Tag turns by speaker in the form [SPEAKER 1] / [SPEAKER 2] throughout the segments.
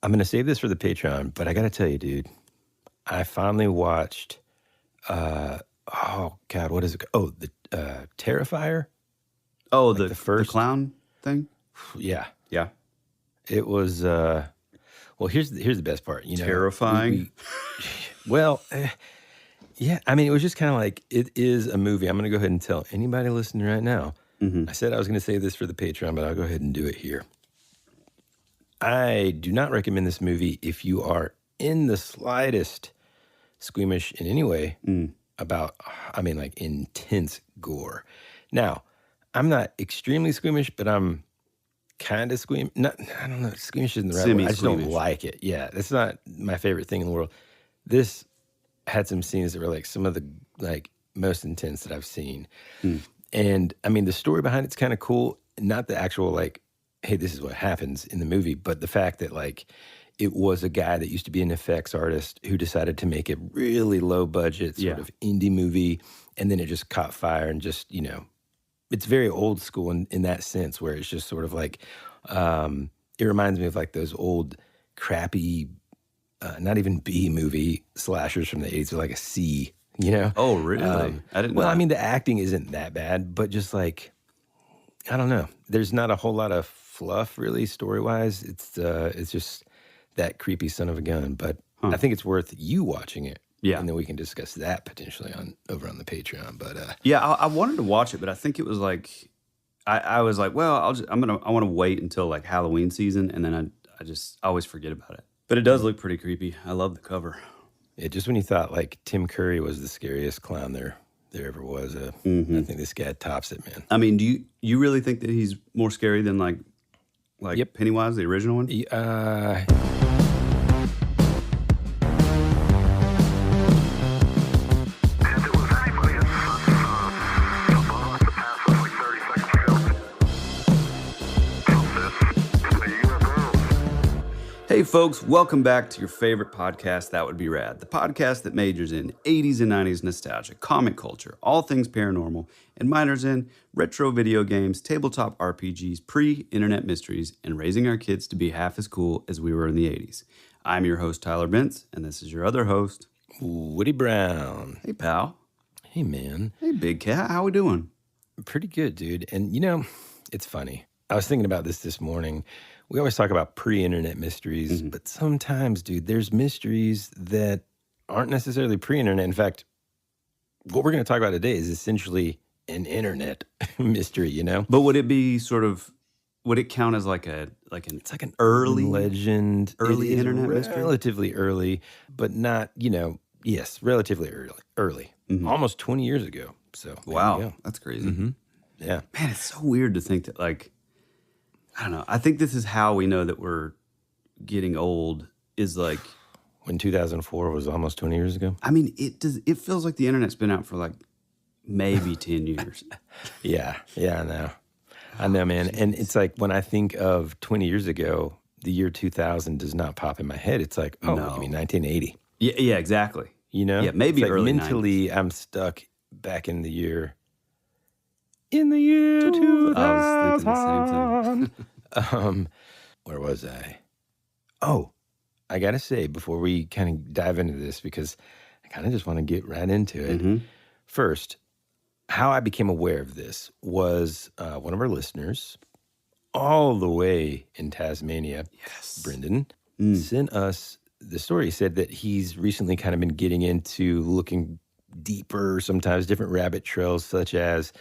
[SPEAKER 1] I'm going to save this for the Patreon, but I got to tell you, dude, I finally watched, oh, God, what is it? Oh, the Terrifier?
[SPEAKER 2] Oh,
[SPEAKER 1] like
[SPEAKER 2] the
[SPEAKER 1] first
[SPEAKER 2] clown thing?
[SPEAKER 1] Yeah.
[SPEAKER 2] Yeah.
[SPEAKER 1] It was, well, here's the best part. You know,
[SPEAKER 2] Terrifying?
[SPEAKER 1] Well, yeah, I mean, it was just kind of like, it is a movie. I'm going to go ahead and tell anybody listening right now. I said I was going to save this for the Patreon, but I'll go ahead and do it here. I do not recommend this movie if you are in the slightest squeamish in any way about, I mean, like intense gore. Now, I'm not extremely squeamish, but I'm kind of squeamish. I don't know. Squeamish isn't the right word. I just don't like it. Yeah, that's not my favorite thing in the world. This had some scenes that were like some of the like most intense that I've seen. And I mean, the story behind it's kind of cool. Not the actual like, hey, this is what happens in the movie, but the fact that like it was a guy that used to be an effects artist who decided to make a really low budget sort of indie movie, and then it just caught fire and just, you know, it's very old school in that sense where it's just sort of like, it reminds me of like those old crappy, not even B movie slashers from the 80s, or like a C, you know?
[SPEAKER 2] Oh, really? I didn't know.
[SPEAKER 1] Well, I mean, the acting isn't that bad, but just like, I don't know. There's not a whole lot of fluff really story-wise. It's just that creepy son of a gun. But I think it's worth you watching it. Yeah. And then we can discuss that potentially over on the Patreon. But
[SPEAKER 2] yeah, I wanted to watch it, but I think it was like I was like, well, I want to wait until like Halloween season, and then I always forget about it. But it does look pretty creepy. I love the cover.
[SPEAKER 1] Yeah, just when you thought like Tim Curry was the scariest clown there ever was, I think this guy tops it, man.
[SPEAKER 2] I mean, do you really think that he's more scary than like Pennywise, the original one? Hey folks, welcome back to your favorite podcast, That Would Be Rad, the podcast that majors in 80s and 90s nostalgia, comic culture, all things paranormal, and minors in retro video games, tabletop RPGs, pre-internet mysteries, and raising our kids to be half as cool as we were in the 80s. I'm your host, Tyler Bentz, and this is your other host,
[SPEAKER 1] Woody Brown.
[SPEAKER 2] Hey, pal.
[SPEAKER 1] Hey, man.
[SPEAKER 2] Hey, big cat. How we doing?
[SPEAKER 1] Pretty good, dude. And, you know, it's funny. I was thinking about this morning. We always talk about pre-internet mysteries, but sometimes, dude, there's mysteries that aren't necessarily pre-internet. In fact, what we're going to talk about today is essentially an internet mystery, you know?
[SPEAKER 2] But would it be would it count as it's like an early
[SPEAKER 1] legend,
[SPEAKER 2] early internet mystery?
[SPEAKER 1] Relatively early, but not, you know, yes, relatively early. Almost 20 years ago. So,
[SPEAKER 2] wow, that's crazy.
[SPEAKER 1] Yeah.
[SPEAKER 2] Man, it's so weird to think that like, I don't know. I think this is how we know that we're getting old is like
[SPEAKER 1] when 2004 was almost 20 years ago.
[SPEAKER 2] I mean, it feels like the internet's been out for like maybe 10 years.
[SPEAKER 1] Yeah, I know, man. And it's like when I think of 20 years ago, the year 2000 does not pop in my head. It's like, oh, no. You mean 1980?
[SPEAKER 2] Yeah, exactly.
[SPEAKER 1] You know?
[SPEAKER 2] Yeah, maybe
[SPEAKER 1] it's like
[SPEAKER 2] early
[SPEAKER 1] mentally
[SPEAKER 2] 90s.
[SPEAKER 1] I'm stuck back in the year 2000.
[SPEAKER 2] I was thinking the same thing.
[SPEAKER 1] Where was I? Oh, I got to say, before we kind of dive into this, because I kind of just want to get right into it. First, how I became aware of this was one of our listeners, all the way in Tasmania, Brendan, sent us the story. He said that he's recently kind of been getting into looking deeper, sometimes different rabbit trails, such as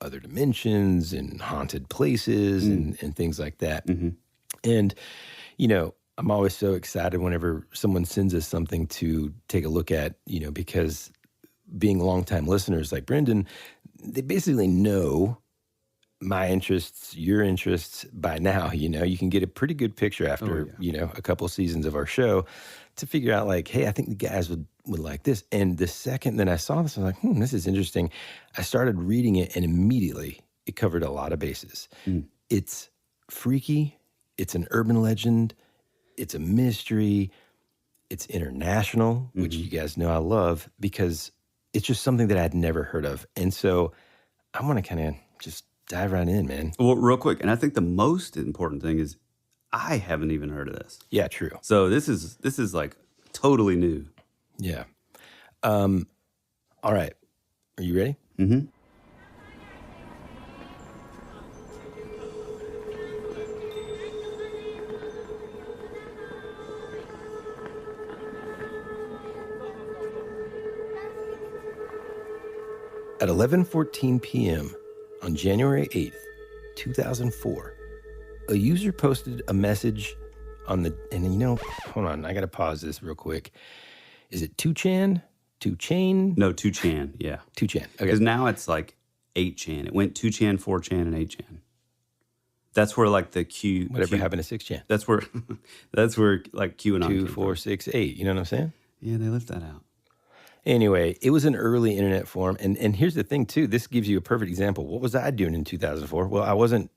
[SPEAKER 1] other dimensions and haunted places and things like that. And, you know, I'm always so excited whenever someone sends us something to take a look at, you know, because being longtime listeners like Brendan, they basically know my interests, your interests by now. You know, you can get a pretty good picture after, you know, a couple seasons of our show to figure out like, hey, I think the guys would like this. And the second that I saw this, I was like, this is interesting. I started reading it and immediately it covered a lot of bases. It's freaky. It's an urban legend. It's a mystery. It's international, which you guys know I love because it's just something that I'd never heard of. And so I want to kind of just dive right in, man.
[SPEAKER 2] Well, real quick, and I think the most important thing is I haven't even heard of this.
[SPEAKER 1] Yeah, true.
[SPEAKER 2] So this is like totally new.
[SPEAKER 1] Yeah. All right. Are you ready?
[SPEAKER 2] Mm-hmm.
[SPEAKER 1] At 11:14 p.m. on January 8th, 2004, a user posted a message on the, and hold on, I got to pause this real quick. Is it 2chan? 2chain?
[SPEAKER 2] No, 2chan, yeah.
[SPEAKER 1] 2chan, okay.
[SPEAKER 2] Because now it's like 8chan. It went 2chan, 4chan, and 8chan. That's where like the Q...
[SPEAKER 1] Whatever happened to 6chan?
[SPEAKER 2] That's where like QAnon
[SPEAKER 1] 2, 4, 6, 8, you know what I'm saying?
[SPEAKER 2] Yeah, they left that out.
[SPEAKER 1] Anyway, it was an early internet forum. And here's the thing, too. This gives you a perfect example. What was I doing in 2004? Well, I wasn't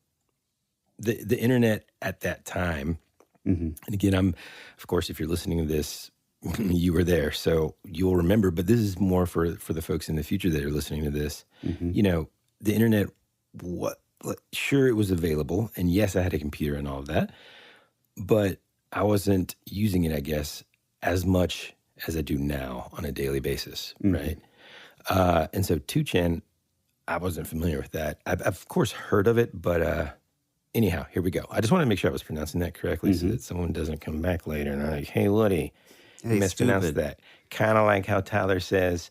[SPEAKER 1] the internet at that time. Mm-hmm. And again, of course, if you're listening to this, you were there, so you'll remember. But this is more for the folks in the future that are listening to this. Mm-hmm. The internet, sure, it was available. And yes, I had a computer and all of that. But I wasn't using it, I guess, as much as I do now on a daily basis, right? And so 2chan, I wasn't familiar with that. I've of course heard of it, but anyhow, here we go. I just want to make sure I was pronouncing that correctly so that someone doesn't come back later and like, hey, Woody, you mispronounced that. Kind of like how Tyler says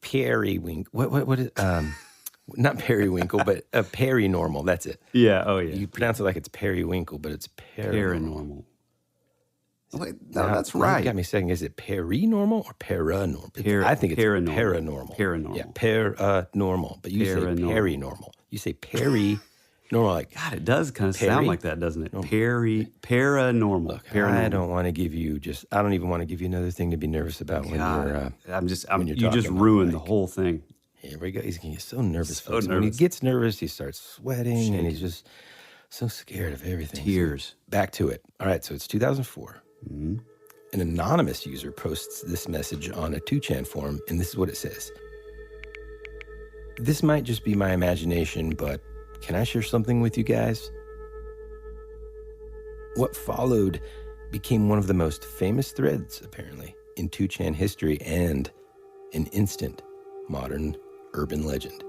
[SPEAKER 1] periwinkle. What is, not periwinkle, but perinormal. That's it.
[SPEAKER 2] Yeah, oh yeah.
[SPEAKER 1] You pronounce it like it's periwinkle, but it's paranormal.
[SPEAKER 2] Wait, no, that's right.
[SPEAKER 1] You got me saying, is it perinormal or paranormal? I think it's paranormal.
[SPEAKER 2] Paranormal.
[SPEAKER 1] Yeah, paranormal. But you say perinormal. You say paranormal. Like,
[SPEAKER 2] God, it does kind of sound like that, doesn't it? Paranormal.
[SPEAKER 1] Look,
[SPEAKER 2] paranormal.
[SPEAKER 1] I don't want to give you I don't even want to give you another thing to be nervous about when you're
[SPEAKER 2] you just ruined the whole thing.
[SPEAKER 1] Here we go. He's getting so nervous. So nervous. When he gets nervous, he starts sweating and he's just so scared of everything.
[SPEAKER 2] Tears.
[SPEAKER 1] So back to it. All right, so it's 2004. Mm-hmm. An anonymous user posts this message on a 2chan forum, and this is what it says. This might just be my imagination, but can I share something with you guys? What followed became one of the most famous threads, apparently, in 2chan history and an instant modern urban legend.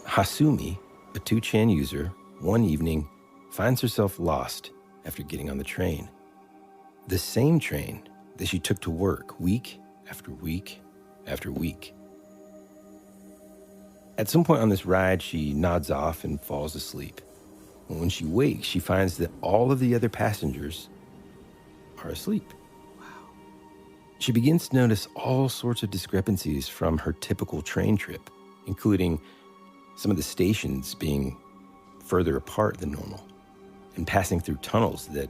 [SPEAKER 1] Hasumi, a 2chan user, one evening finds herself lost after getting on the train. The same train that she took to work week after week after week. At some point on this ride, she nods off and falls asleep. When she wakes, she finds that all of the other passengers are asleep. Wow. She begins to notice all sorts of discrepancies from her typical train trip, including some of the stations being further apart than normal and passing through tunnels that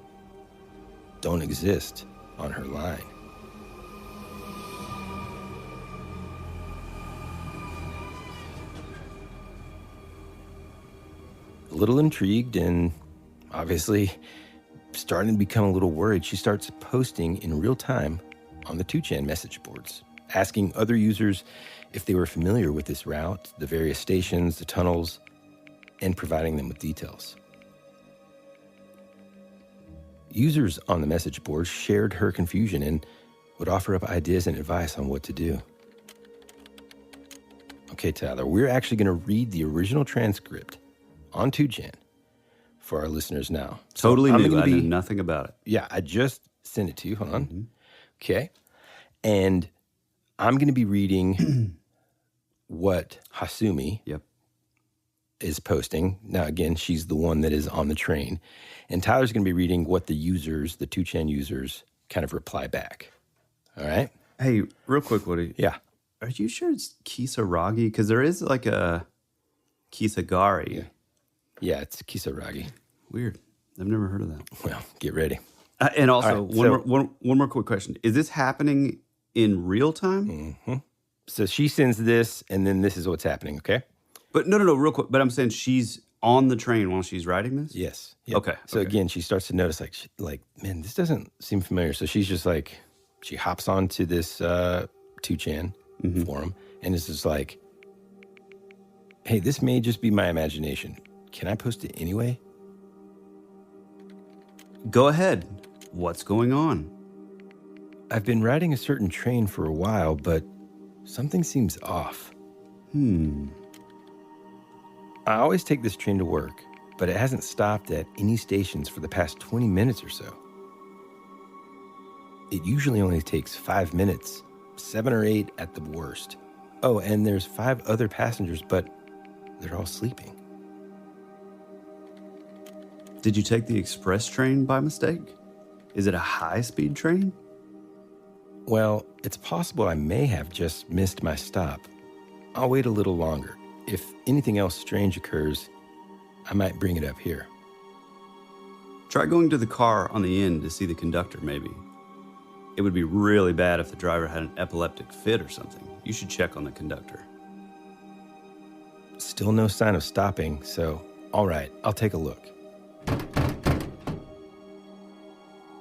[SPEAKER 1] don't exist on her line. A little intrigued and obviously starting to become a little worried, she starts posting in real time on the 2chan message boards, asking other users if they were familiar with this route, the various stations, the tunnels, and providing them with details. Users on the message board shared her confusion and would offer up ideas and advice on what to do. Okay, Tyler, we're actually going to read the original transcript on 2chan for our listeners now.
[SPEAKER 2] Totally new. I knew nothing about it.
[SPEAKER 1] Yeah, I just sent it to you. Hold on. Mm-hmm. Okay. And I'm going to be reading what Hasumi is posting. Now, again, she's the one that is on the train. And Tyler's going to be reading what the 2chan users kind of reply back. All right?
[SPEAKER 2] Hey, real quick, Woody.
[SPEAKER 1] Yeah.
[SPEAKER 2] Are you sure it's Kisaragi? Because there is like a Kisagari.
[SPEAKER 1] Yeah, it's Kisaragi.
[SPEAKER 2] Weird. I've never heard of that.
[SPEAKER 1] Well, get ready.
[SPEAKER 2] And also, one more quick question. Is this happening in real time?
[SPEAKER 1] Mm-hmm. So she sends this, and then this is what's happening, okay?
[SPEAKER 2] But no, real quick. But I'm saying she's on the train while she's writing this?
[SPEAKER 1] Yes. Yep.
[SPEAKER 2] Okay.
[SPEAKER 1] So again, she starts to notice, man, this doesn't seem familiar. So she's just like, she hops onto this 2chan forum, and it's just like, hey, this may just be my imagination. Can I post it anyway?
[SPEAKER 2] Go ahead. What's going on?
[SPEAKER 1] I've been riding a certain train for a while, but something seems off. I always take this train to work, but it hasn't stopped at any stations for the past 20 minutes or so. It usually only takes 5 minutes, 7 or 8 at the worst. Oh, and there's 5 other passengers, but they're all sleeping.
[SPEAKER 2] Did you take the express train by mistake? Is it a high-speed train?
[SPEAKER 1] Well, it's possible I may have just missed my stop. I'll wait a little longer. If anything else strange occurs, I might bring it up here.
[SPEAKER 2] Try going to the car on the end to see the conductor, maybe. It would be really bad if the driver had an epileptic fit or something. You should check on the conductor.
[SPEAKER 1] Still no sign of stopping, so all right, I'll take a look.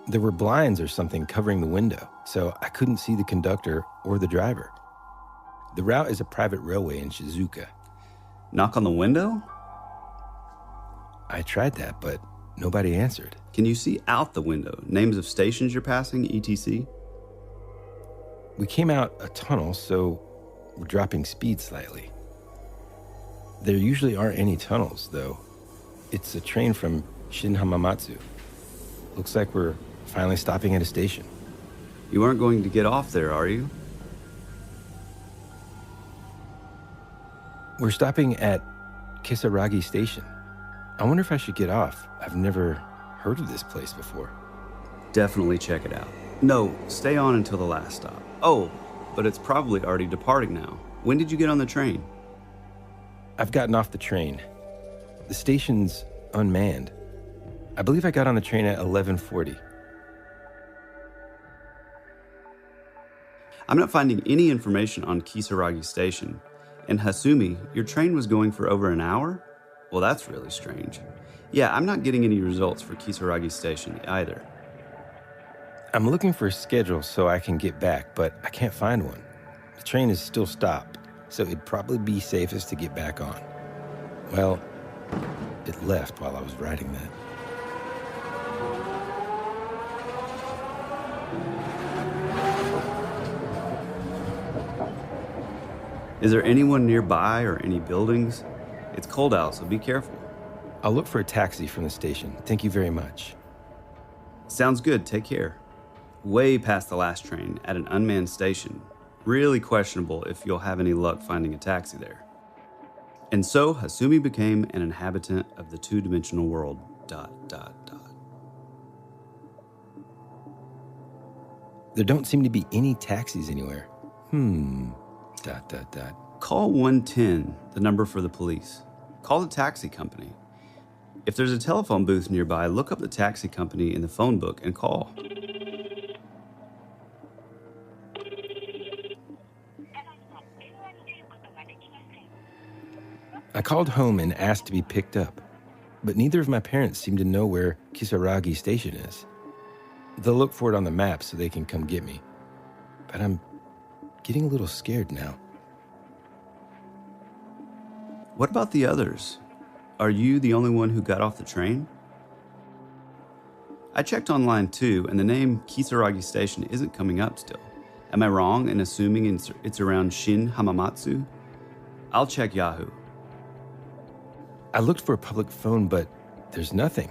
[SPEAKER 1] There were blinds or something covering the window, so I couldn't see the conductor or the driver. The route is a private railway in Shizuoka.
[SPEAKER 2] Knock on the window?
[SPEAKER 1] I tried that, but nobody answered.
[SPEAKER 2] Can you see out the window? Names of stations you're passing, etc.?
[SPEAKER 1] We came out a tunnel, so we're dropping speed slightly. There usually aren't any tunnels, though. It's a train from Shin Hamamatsu. Looks like we're finally stopping at a station.
[SPEAKER 2] You aren't going to get off there, are you?
[SPEAKER 1] We're stopping at Kisaragi Station. I wonder if I should get off. I've never heard of this place before.
[SPEAKER 2] Definitely check it out. No, stay on until the last stop. Oh, but it's probably already departing now. When did you get on the train?
[SPEAKER 1] I've gotten off the train. The station's unmanned. I believe I got on the train at 11:40.
[SPEAKER 2] I'm not finding any information on Kisaragi Station. And Hasumi, your train was going for over an hour? Well, that's really strange. Yeah, I'm not getting any results for Kisaragi Station either.
[SPEAKER 1] I'm looking for a schedule so I can get back, but I can't find one. The train is still stopped, so it'd probably be safest to get back on. Well, it left while I was writing that.
[SPEAKER 2] Is there anyone nearby or any buildings? It's cold out, so be careful.
[SPEAKER 1] I'll look for a taxi from the station. Thank you very much.
[SPEAKER 2] Sounds good, take care. Way past the last train at an unmanned station. Really questionable if you'll have any luck finding a taxi there. And so Hasumi became an inhabitant of the two-dimensional world. ...
[SPEAKER 1] There don't seem to be any taxis anywhere.
[SPEAKER 2] Call 110, the number for the police. Call the taxi company. If there's a telephone booth nearby, look up the taxi company in the phone book and call.
[SPEAKER 1] I called home and asked to be picked up, but neither of my parents seem to know where Kisaragi Station is. They'll look for it on the map so they can come get me, but I'm getting a little scared now.
[SPEAKER 2] What about the others? Are you the only one who got off the train? I checked online too, and the name Kisaragi Station isn't coming up still. Am I wrong in assuming it's around Shin Hamamatsu? I'll check Yahoo.
[SPEAKER 1] I looked for a public phone, but there's nothing,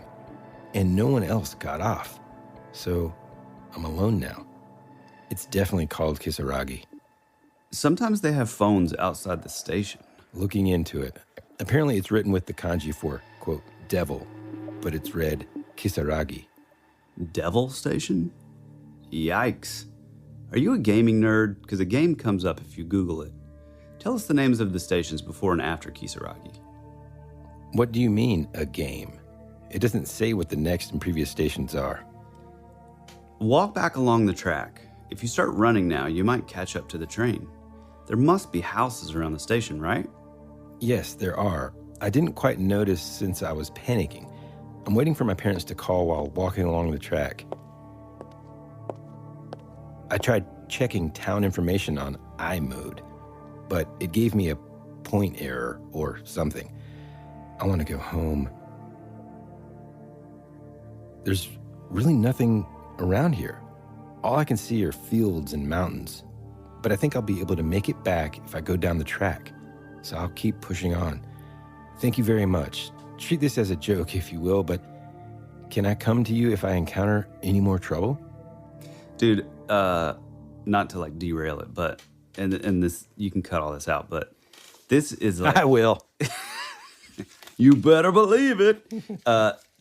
[SPEAKER 1] and no one else got off. So I'm alone now. It's definitely called Kisaragi.
[SPEAKER 2] Sometimes they have phones outside the station.
[SPEAKER 1] Looking into it, apparently it's written with the kanji for, quote, devil, but it's read Kisaragi.
[SPEAKER 2] Devil Station? Yikes. Are you a gaming nerd? Because a game comes up if you Google it. Tell us the names of the stations before and after Kisaragi.
[SPEAKER 1] What do you mean, a game? It doesn't say what the next and previous stations are.
[SPEAKER 2] Walk back along the track. If you start running now, you might catch up to the train. There must be houses around the station, right?
[SPEAKER 1] Yes, there are. I didn't quite notice since I was panicking. I'm waiting for my parents to call while walking along the track. I tried checking town information on I mode, but it gave me a point error or something. I want to go home. There's really nothing around here. All I can see are fields and mountains, but I think I'll be able to make it back if I go down the track, so I'll keep pushing on. Thank you very much. Treat this as a joke, if you will, but can I come to you if I encounter any more trouble?
[SPEAKER 2] Dude, not to like derail it, but, and this, you can cut all this out, but this is like...
[SPEAKER 1] I will.
[SPEAKER 2] You better believe it.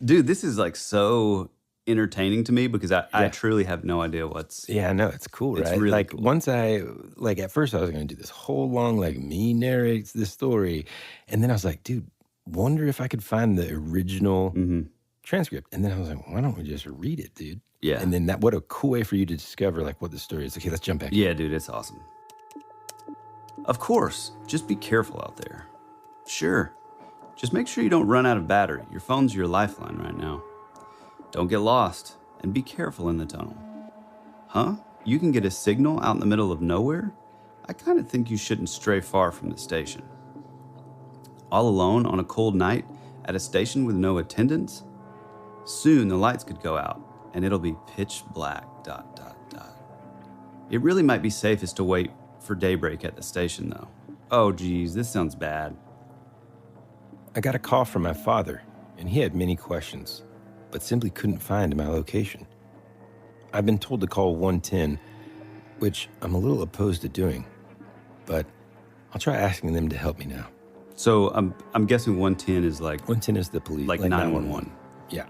[SPEAKER 2] Dude, this is like so entertaining to me because I truly have no idea what's...
[SPEAKER 1] Yeah, I know. It's cool, right?
[SPEAKER 2] It's really
[SPEAKER 1] like,
[SPEAKER 2] cool.
[SPEAKER 1] Once at first I was going to do this whole long, me narrates this story. And then I was like, dude, wonder if I could find the original transcript. And then I was like, why don't we just read it, dude?
[SPEAKER 2] Yeah.
[SPEAKER 1] And then what a cool way for you to discover, what the story is. Okay, let's jump back.
[SPEAKER 2] Yeah, dude, it's awesome. Of course, just be careful out there. Sure. Just make sure you don't run out of battery. Your phone's your lifeline right now. Don't get lost, and be careful in the tunnel. Huh? You can get a signal out in the middle of nowhere? I kind of think you shouldn't stray far from the station. All alone on a cold night at a station with no attendants? Soon the lights could go out, and it'll be pitch black, ... It really might be safest to wait for daybreak at the station, though. Oh, geez, this sounds bad.
[SPEAKER 1] I got a call from my father, and he had many questions, but simply couldn't find my location. I've been told to call 110, which I'm a little opposed to doing, but I'll try asking them to help me now.
[SPEAKER 2] So I'm guessing 110 is like...
[SPEAKER 1] 110 is the police.
[SPEAKER 2] Like 911.
[SPEAKER 1] Yeah.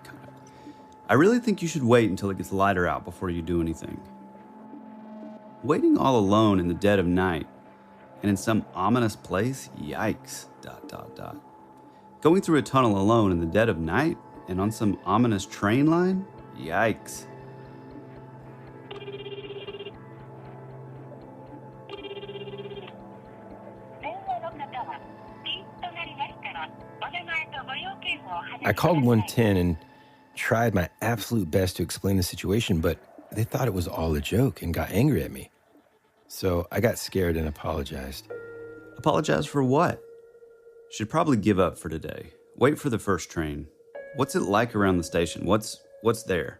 [SPEAKER 2] I really think you should wait until it gets lighter out before you do anything. Waiting all alone in the dead of night and in some ominous place? Yikes, ... Going through a tunnel alone in the dead of night and on some ominous train line? Yikes.
[SPEAKER 1] I called 110 and tried my absolute best to explain the situation, but they thought it was all a joke and got angry at me. So I got scared and apologized.
[SPEAKER 2] Apologize for what? Should probably give up for today. Wait for the first train. What's it like around the station? What's there?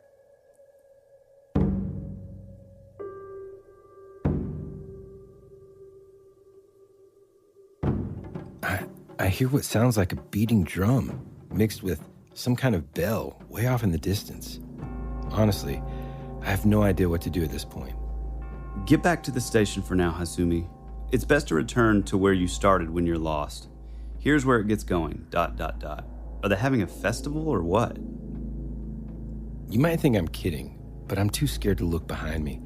[SPEAKER 1] I hear what sounds like a beating drum mixed with some kind of bell way off in the distance. Honestly, I have no idea what to do at this point.
[SPEAKER 2] Get back to the station for now, Hasumi. It's best to return to where you started when you're lost. Here's where it gets going, ... Are they having a festival or what?
[SPEAKER 1] You might think I'm kidding, but I'm too scared to look behind me.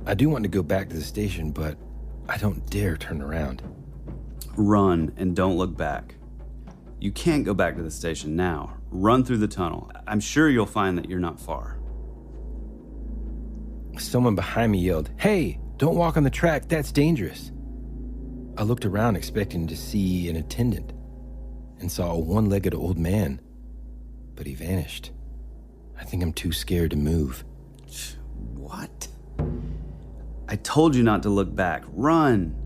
[SPEAKER 1] I do want to go back to the station, but I don't dare turn around.
[SPEAKER 2] Run and don't look back. You can't go back to the station now. Run through the tunnel. I'm sure you'll find that you're not far.
[SPEAKER 1] Someone behind me yelled, "Hey, don't walk on the track, that's dangerous." I looked around expecting to see an attendant and saw a one-legged old man, but he vanished. I think I'm too scared to move.
[SPEAKER 2] What? I told you not to look back. Run.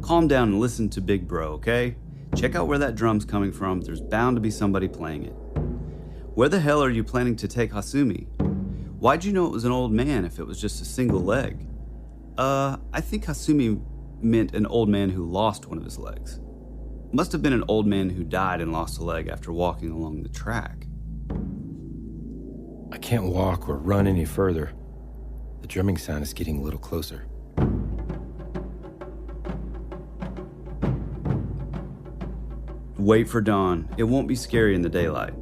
[SPEAKER 2] Calm down and listen to Big Bro, okay? Check out where that drum's coming from. There's bound to be somebody playing it. Where the hell are you planning to take Hasumi? Why'd you know it was an old man if it was just a single leg? I think Hasumi meant an old man who lost one of his legs. Must have been an old man who died and lost a leg after walking along the track.
[SPEAKER 1] I can't walk or run any further. The drumming sound is getting a little closer.
[SPEAKER 2] Wait for dawn. It won't be scary in the daylight.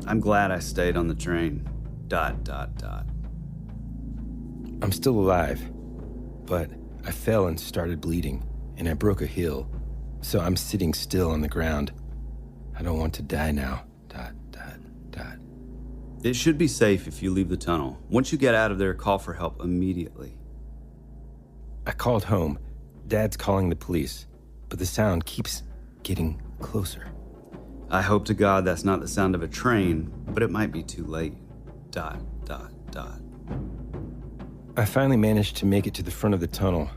[SPEAKER 2] I'm glad I stayed on the train. ...
[SPEAKER 1] I'm still alive, but I fell and started bleeding, and I broke a heel, so I'm sitting still on the ground. I don't want to die now. ...
[SPEAKER 2] It should be safe if you leave the tunnel. Once you get out of there, call for help immediately.
[SPEAKER 1] I called home. Dad's calling the police, but the sound keeps getting closer.
[SPEAKER 2] I hope to God that's not the sound of a train, but it might be too late. ...
[SPEAKER 1] I finally managed to make it to the front of the tunnel.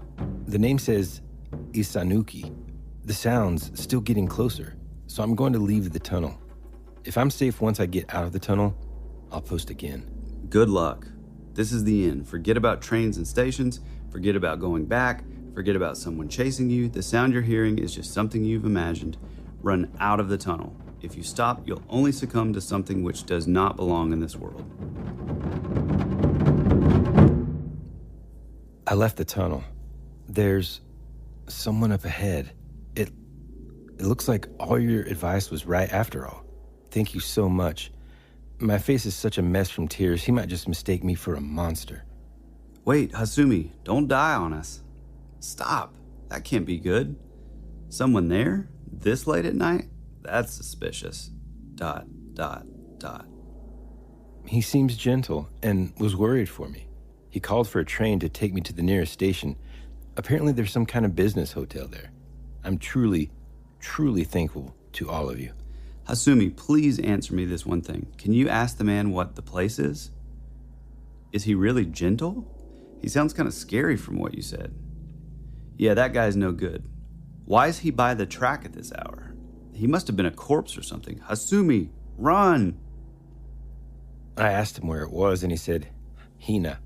[SPEAKER 1] The name says Isanuki. The sound's still getting closer, so I'm going to leave the tunnel. If I'm safe once I get out of the tunnel, I'll post again.
[SPEAKER 2] Good luck. This is the end. Forget about trains and stations. Forget about going back. Forget about someone chasing you. The sound you're hearing is just something you've imagined. Run out of the tunnel. If you stop, you'll only succumb to something which does not belong in this world.
[SPEAKER 1] I left the tunnel. There's someone up ahead. It looks like all your advice was right after all. Thank you so much. My face is such a mess from tears, he might just mistake me for a monster.
[SPEAKER 2] Wait, Hasumi, don't die on us. Stop. That can't be good. Someone there? This late at night? That's suspicious. ...
[SPEAKER 1] He seems gentle and was worried for me. He called for a train to take me to the nearest station. Apparently there's some kind of business hotel there. I'm truly, truly thankful to all of you.
[SPEAKER 2] Hasumi, please answer me this one thing. Can you ask the man what the place is? Is he really gentle? He sounds kind of scary from what you said. Yeah, that guy's no good. Why is he by the track at this hour? He must have been a corpse or something. Hasumi, run!
[SPEAKER 1] I asked him where it was, and he said, Hina.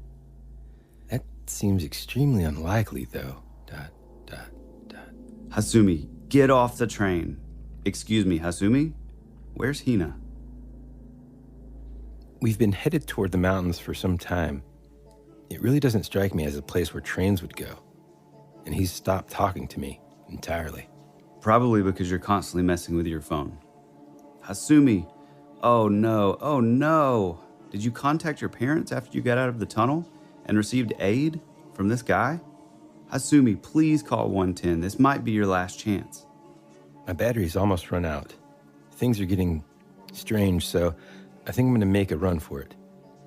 [SPEAKER 1] That seems extremely unlikely, though. ...
[SPEAKER 2] Hasumi, get off the train. Excuse me, Hasumi? Where's Hina?
[SPEAKER 1] We've been headed toward the mountains for some time. It really doesn't strike me as a place where trains would go. And he's stopped talking to me entirely.
[SPEAKER 2] Probably because you're constantly messing with your phone. Hasumi, oh no. Did you contact your parents after you got out of the tunnel and received aid from this guy? Hasumi, please call 110. This might be your last chance.
[SPEAKER 1] My battery's almost run out. Things are getting strange, so I think I'm going to make a run for it.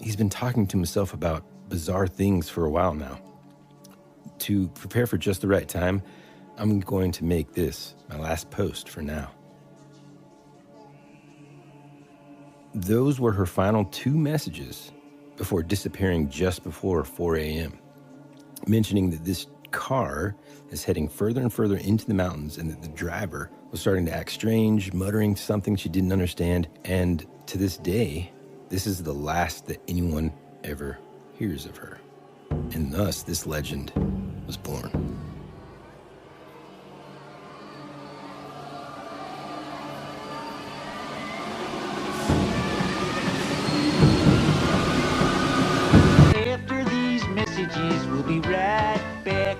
[SPEAKER 1] He's been talking to himself about bizarre things for a while now. To prepare for just the right time, I'm going to make this my last post for now. Those were her final 2 messages before disappearing just before 4 a.m., mentioning that this car is heading further and further into the mountains and that the driver was starting to act strange, muttering something she didn't understand, and to this day, this is the last that anyone ever hears of her. And thus, this legend was born.
[SPEAKER 3] After these messages, we'll be right back.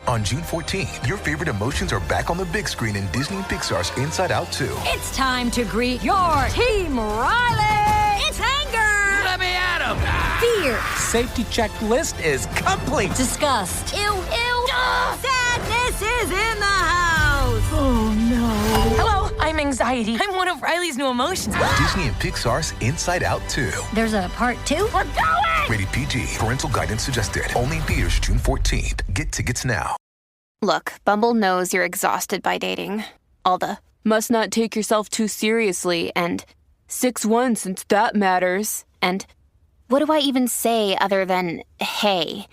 [SPEAKER 4] On June 14th, your favorite emotions are back on the big screen in Disney and Pixar's Inside Out 2.
[SPEAKER 5] It's time to greet your Team Riley! It's anger!
[SPEAKER 6] Let me at him!
[SPEAKER 5] Fear!
[SPEAKER 6] Safety checklist is complete!
[SPEAKER 5] Disgust! Ew! Sadness is in the house! Oh no!
[SPEAKER 7] Hello, I'm anxiety. I'm one of Riley's new emotions.
[SPEAKER 4] Disney and Pixar's Inside Out 2.
[SPEAKER 5] There's a part 2?
[SPEAKER 7] We're going!
[SPEAKER 4] Rated PG. Parental guidance suggested. Only in theaters June 14th. Get tickets now.
[SPEAKER 8] Look, Bumble knows you're exhausted by dating. All the, must not take yourself too seriously, and 6'1" since that matters, and what do I even say other than, hey?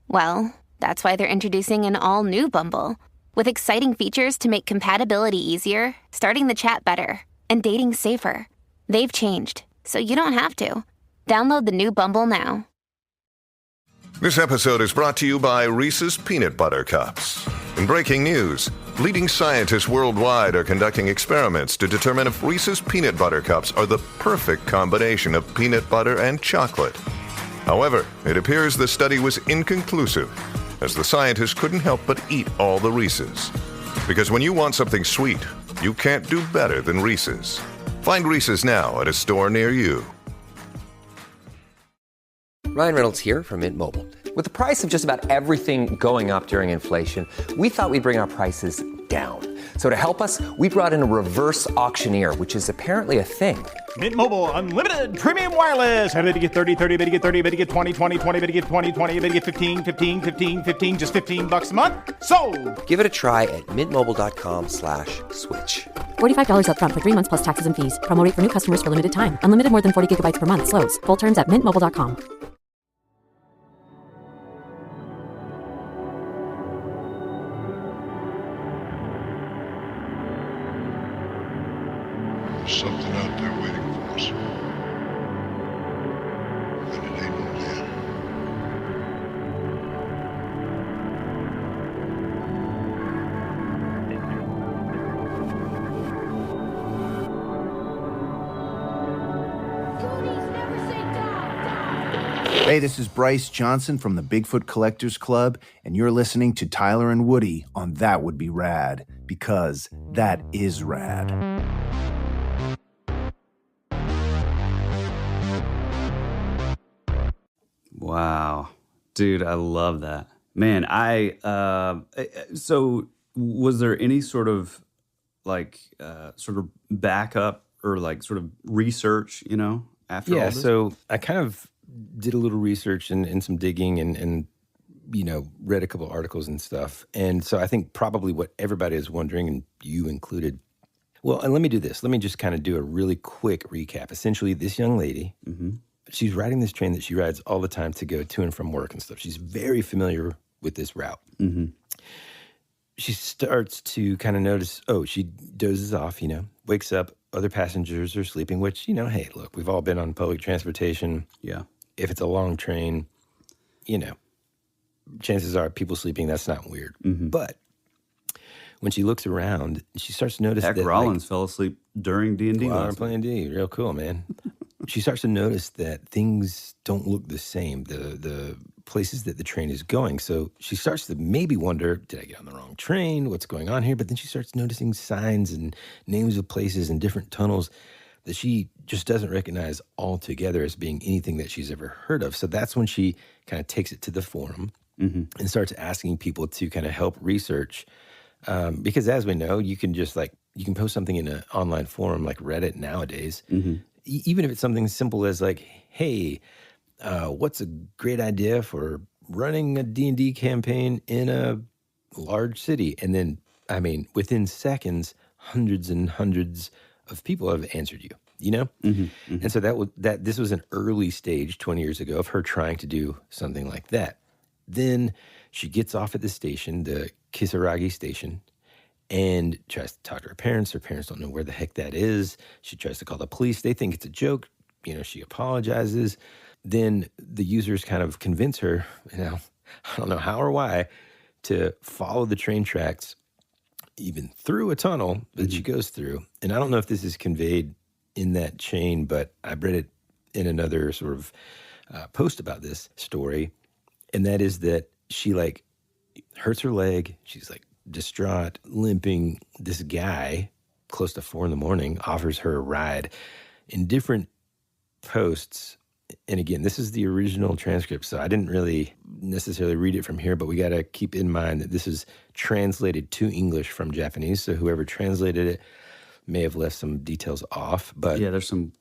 [SPEAKER 8] Well, that's why they're introducing an all-new Bumble, with exciting features to make compatibility easier, starting the chat better, and dating safer. They've changed, so you don't have to. Download the new Bumble now.
[SPEAKER 9] This episode is brought to you by Reese's Peanut Butter Cups. In breaking news, leading scientists worldwide are conducting experiments to determine if Reese's Peanut Butter Cups are the perfect combination of peanut butter and chocolate. However, it appears the study was inconclusive, as the scientists couldn't help but eat all the Reese's. Because when you want something sweet, you can't do better than Reese's. Find Reese's now at a store near you.
[SPEAKER 10] Ryan Reynolds here from Mint Mobile. With the price of just about everything going up during inflation, we thought we'd bring our prices down. So to help us, we brought in a reverse auctioneer, which is apparently a thing.
[SPEAKER 11] Mint Mobile Unlimited Premium Wireless. How to get 30, 30, bit to get 30, bit to get 20, 20, 20, bit to get 20, 20, bit to get 15, 15, 15, 15, just $15 a month? Sold!
[SPEAKER 10] Give it a try at mintmobile.com/switch.
[SPEAKER 12] $45 up front for 3 months plus taxes and fees. Promo rate for new customers for limited time. Unlimited more than 40 gigabytes per month. Slows full terms at mintmobile.com.
[SPEAKER 13] There's something out there waiting for us. And it ain't no man.
[SPEAKER 14] Hey, this is Bryce Johnson from the Bigfoot Collectors Club, and you're listening to Tyler and Woody on That Would Be Rad, because that is rad.
[SPEAKER 2] Wow. Dude, I love that. Man, so was there any sort of backup or like sort of research, after all
[SPEAKER 1] Yeah,
[SPEAKER 2] this?
[SPEAKER 1] so I kind of did a little research and some digging and read a couple articles and stuff. And so I think probably what everybody is wondering, and you included, well, and let me do this. Let me just kind of do a really quick recap. Essentially, this young lady, she's riding this train that she rides all the time to go to and from work and stuff. She's very familiar with this route. She starts to kind of notice, she dozes off, wakes up, other passengers are sleeping, which, hey, look, we've all been on public transportation.
[SPEAKER 2] Yeah.
[SPEAKER 1] If it's a long train, chances are people sleeping, that's not weird. But when she looks around, she starts to notice
[SPEAKER 2] Heck,
[SPEAKER 1] that
[SPEAKER 2] Rollins fell asleep during D&D
[SPEAKER 1] we're
[SPEAKER 2] last
[SPEAKER 1] playing D. Real cool, man. She starts to notice that things don't look the same, the places that the train is going. So she starts to maybe wonder, did I get on the wrong train? What's going on here? But then she starts noticing signs and names of places and different tunnels that she just doesn't recognize altogether as being anything that she's ever heard of. So that's when she kind of takes it to the forum and starts asking people to kind of help research. Because as we know, you can just you can post something in an online forum like Reddit nowadays, even if it's something simple as like, hey, what's a great idea for running a D&D campaign in a large city? And then, within seconds, hundreds and hundreds of people have answered you, And so this was an early stage 20 years ago of her trying to do something like that. Then she gets off at the station, the Kisaragi Station, and tries to talk to her parents. Her parents don't know where the heck that is. She tries to call the police. They think it's a joke. She apologizes. Then the users kind of convince her, I don't know how or why, to follow the train tracks even through a tunnel that she goes through. And I don't know if this is conveyed in that chain, but I read it in another sort of post about this story. And that is that she hurts her leg. She's distraught, limping. This guy, close to 4 a.m, offers her a ride. In different posts, and again, this is the original transcript, so I didn't really necessarily read it from here, but we got to keep in mind that this is translated to English from Japanese, so whoever translated it may have left some details off. But
[SPEAKER 2] yeah, there's some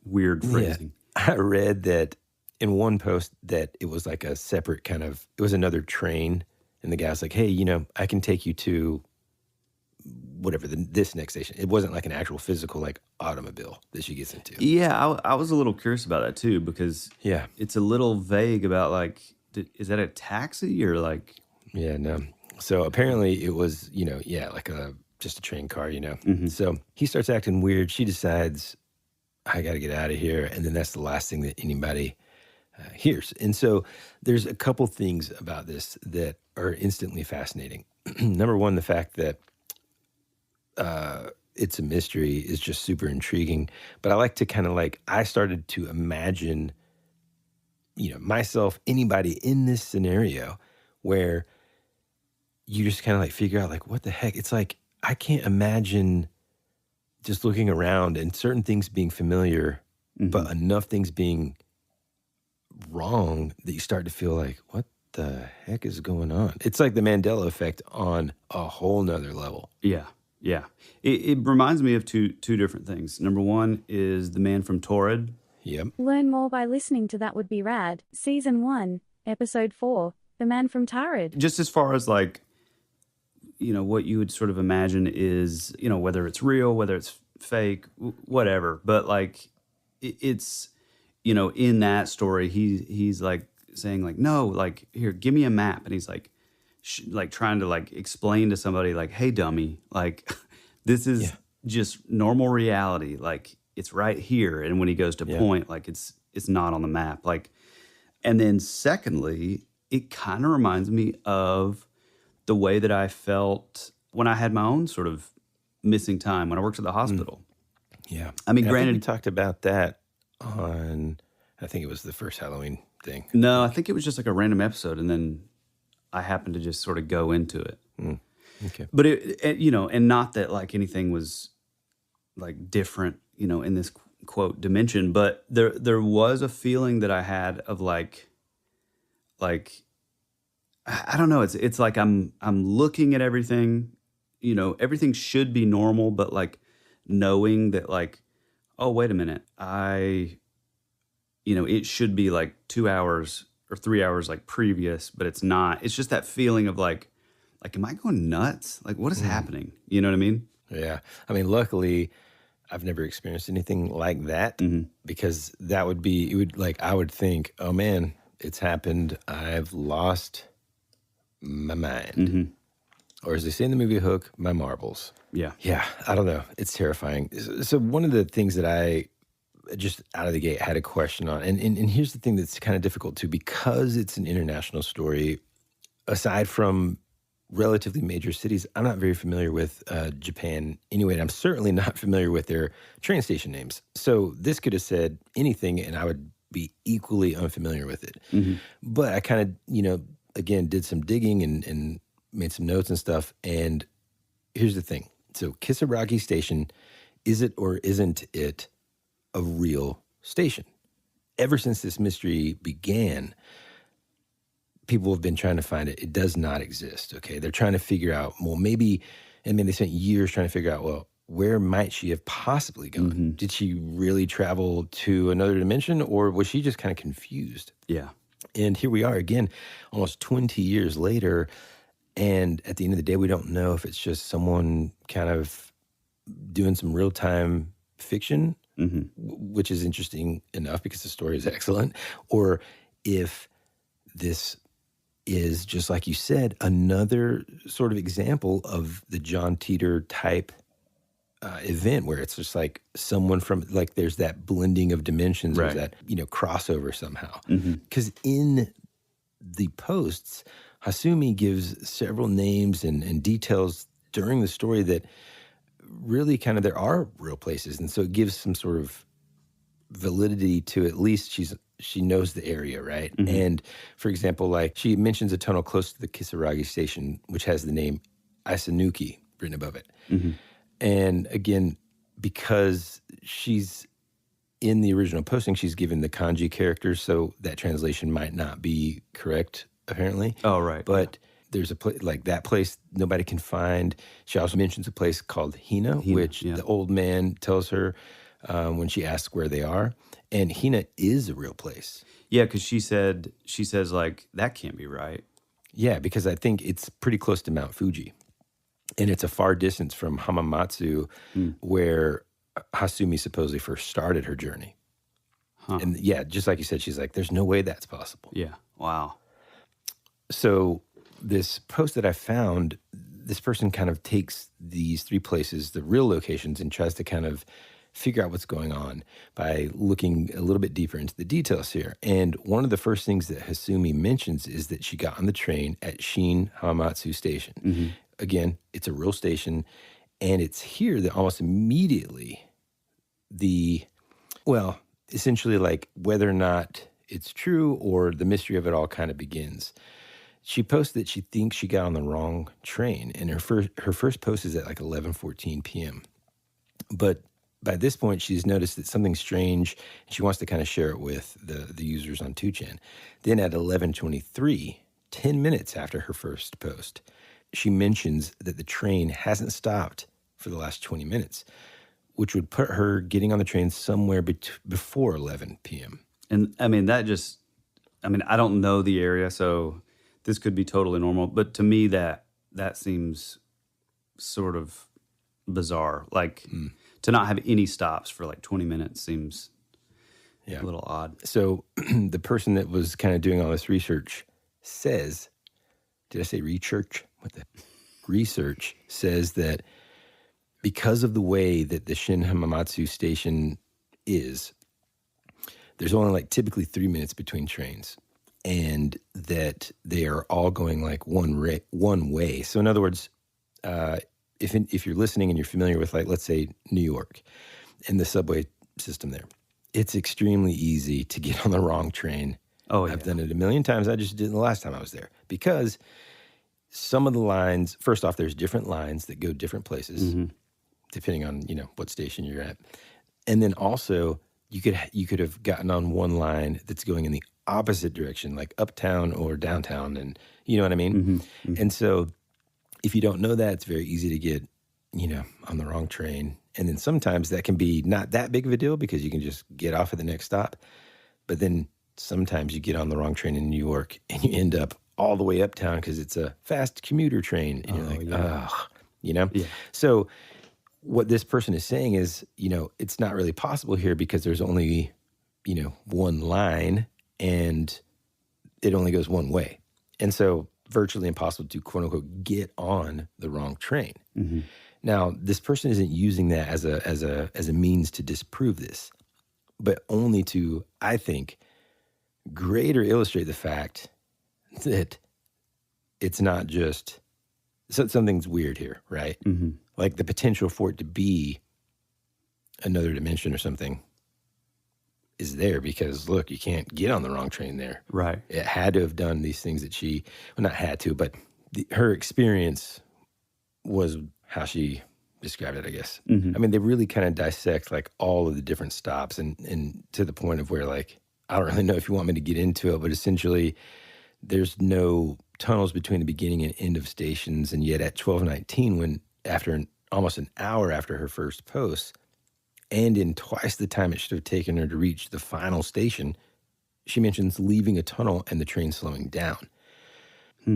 [SPEAKER 2] weird phrasing.
[SPEAKER 1] Yeah, I read that in one post that it was like a separate it was another train, and the guy was like, hey, I can take you to whatever this next station. It wasn't like an actual physical automobile that she gets into.
[SPEAKER 2] Yeah, I was a little curious about that too, because
[SPEAKER 1] yeah,
[SPEAKER 2] it's a little vague about is that a taxi or
[SPEAKER 1] Yeah, no. So apparently it was, just a train car, So he starts acting weird. She decides, I got to get out of here. And then that's the last thing that anybody hears. And so there's a couple things about this that are instantly fascinating. Number one, the fact that it's a mystery is just super intriguing. But I like to I started to imagine, myself, anybody in this scenario where you just kind of figure out what the heck? It's I can't imagine just looking around and certain things being familiar, but enough things being wrong that you start to feel what the heck is going on? It's like the Mandela effect on a whole nother level.
[SPEAKER 2] Yeah, yeah. It reminds me of two different things. Number one is The Man from Torrid.
[SPEAKER 1] Yep.
[SPEAKER 15] Learn more by listening to That Would Be Rad, Season 1, Episode 4, The Man from Torrid.
[SPEAKER 2] Just as far as like, what you would sort of imagine is, whether it's real, whether it's fake, whatever. But like, it's, in that story, he's like saying like, no, like, here, give me a map. And he's like, trying to like explain to somebody like, hey, dummy, like, this is just normal reality. Like, it's right here. And when he goes to point, like, it's not on the map. Like, and then secondly, it kind of reminds me of the way that I felt when I had my own sort of missing time when I worked at the hospital.
[SPEAKER 1] Yeah.
[SPEAKER 2] I mean,
[SPEAKER 1] And
[SPEAKER 2] granted,
[SPEAKER 1] think we talked about that on, I think it was the first Halloween thing.
[SPEAKER 2] No, I think it was just like a random episode, and then I happened to just sort of go into it.
[SPEAKER 1] Okay.
[SPEAKER 2] But it and not that like anything was like different, in this quote dimension, but there was a feeling that I had of like I don't know, it's like I'm looking at everything, everything should be normal, but like knowing that like, oh, wait a minute, it should be like 2 hours or 3 hours like previous, but it's not. It's just that feeling of like, am I going nuts? Like, what is happening? You know what I mean?
[SPEAKER 1] Yeah. I mean, luckily, I've never experienced anything like that because that would be, I would think, oh man, it's happened. I've lost my mind. Or as they say in the movie Hook, my marbles.
[SPEAKER 2] Yeah.
[SPEAKER 1] Yeah. I don't know. It's terrifying. So one of the things that I just out of the gate had a question on, and here's the thing that's kind of difficult too, because it's an international story, aside from relatively major cities, I'm not very familiar with Japan anyway, and I'm certainly not familiar with their train station names. So this could have said anything, and I would be equally unfamiliar with it. But I kind of, again, did some digging and made some notes and stuff. And here's the thing. So Kisaragi Station, is it or isn't it a real station? Ever since this mystery began, people have been trying to find it. It does not exist, okay? They're trying to figure out, well, maybe, and then they spent years trying to figure out, well, where might she have possibly gone? Did she really travel to another dimension, or was she just kind of confused?
[SPEAKER 2] Yeah.
[SPEAKER 1] And here we are again, almost 20 years later, and at the end of the day, we don't know if it's just someone kind of doing some real-time fiction, which is interesting enough because the story is excellent, or if this is, just like you said, another sort of example of the John Teeter type event where it's just like someone from, like, there's that blending of dimensions,
[SPEAKER 2] Right.
[SPEAKER 1] there's that, crossover somehow. Because in the posts, Hasumi gives several names and details during the story that really kind of, there are real places. And so it gives some sort of validity to, at least she knows the area, right? And for example, like, she mentions a tunnel close to the Kisaragi Station, which has the name Isanuki written above it. And again, because she's in the original posting, she's given the kanji characters, so that translation might not be correct, apparently.
[SPEAKER 2] Oh, right.
[SPEAKER 1] But there's a place, like that place, nobody can find. She also mentions a place called Hina, which the old man tells her when she asks where they are. And Hina is a real place.
[SPEAKER 2] Yeah, because she says, like, that can't be right.
[SPEAKER 1] Yeah, because I think it's pretty close to Mount Fuji. And it's a far distance from Hamamatsu, where Hasumi supposedly first started her journey. And yeah, just like you said, she's like, there's no way that's possible.
[SPEAKER 2] Yeah. Wow.
[SPEAKER 1] So this post that I found, this person kind of takes these three places, the real locations, and tries to kind of figure out what's going on by looking a little bit deeper into the details here. And one of the first things that Hasumi mentions is that she got on the train at Shin Hamamatsu Station. Again, it's a real station, and it's here that almost immediately essentially, like, whether or not it's true or the mystery of it all kind of begins. She posts that she thinks she got on the wrong train, and her first post is at like 11:14 p.m. But by this point, she's noticed that something's strange, and she wants to kind of share it with the users on 2chan. Then at 11:23, 10 minutes after her first post. She mentions that the train hasn't stopped for the last 20 minutes, which would put her getting on the train somewhere before 11 p.m.
[SPEAKER 2] And I mean, I don't know the area, so this could be totally normal. But to me, that seems sort of bizarre. Like to not have any stops for like 20 minutes seems a little odd.
[SPEAKER 1] So the person that was kind of doing all this research says, did I say research? What the? Research says that because of the way that the Shin Hamamatsu station is, there's only like typically 3 minutes between trains, and that they are all going like one way. So in other words, if you're listening and you're familiar with, like, let's say New York and the subway system there, it's extremely easy to get on the wrong train.
[SPEAKER 2] Oh, yeah.
[SPEAKER 1] I've done it a million times. I just did it the last time I was there, because some of the lines, first off, there's different lines that go different places, depending on, what station you're at. And then also you could have gotten on one line that's going in the opposite direction, like uptown or downtown, and you know what I mean? And so if you don't know that, it's very easy to get, on the wrong train. And then sometimes that can be not that big of a deal because you can just get off at the next stop. But then sometimes you get on the wrong train in New York and you end up all the way uptown because it's a fast commuter train. And you're like, ugh, Yeah. So what this person is saying is, it's not really possible here because there's only, one line and it only goes one way. And so virtually impossible to, quote unquote, get on the wrong train. Now, this person isn't using that as a means to disprove this, but only to, I think, greater illustrate the fact that it's not just something's weird here, right? Like the potential for it to be another dimension or something is there because, look, you can't get on the wrong train there.
[SPEAKER 2] Right.
[SPEAKER 1] It had to have done these things that not had to, but her experience was how she described it, I guess. I mean, they really kind of dissect like all of the different stops and to the point of where, like, I don't really know if you want me to get into it, but essentially there's no tunnels between the beginning and end of stations. And yet at 12:19, when after almost an hour after her first post, and in twice the time it should have taken her to reach the final station, she mentions leaving a tunnel and the train slowing down.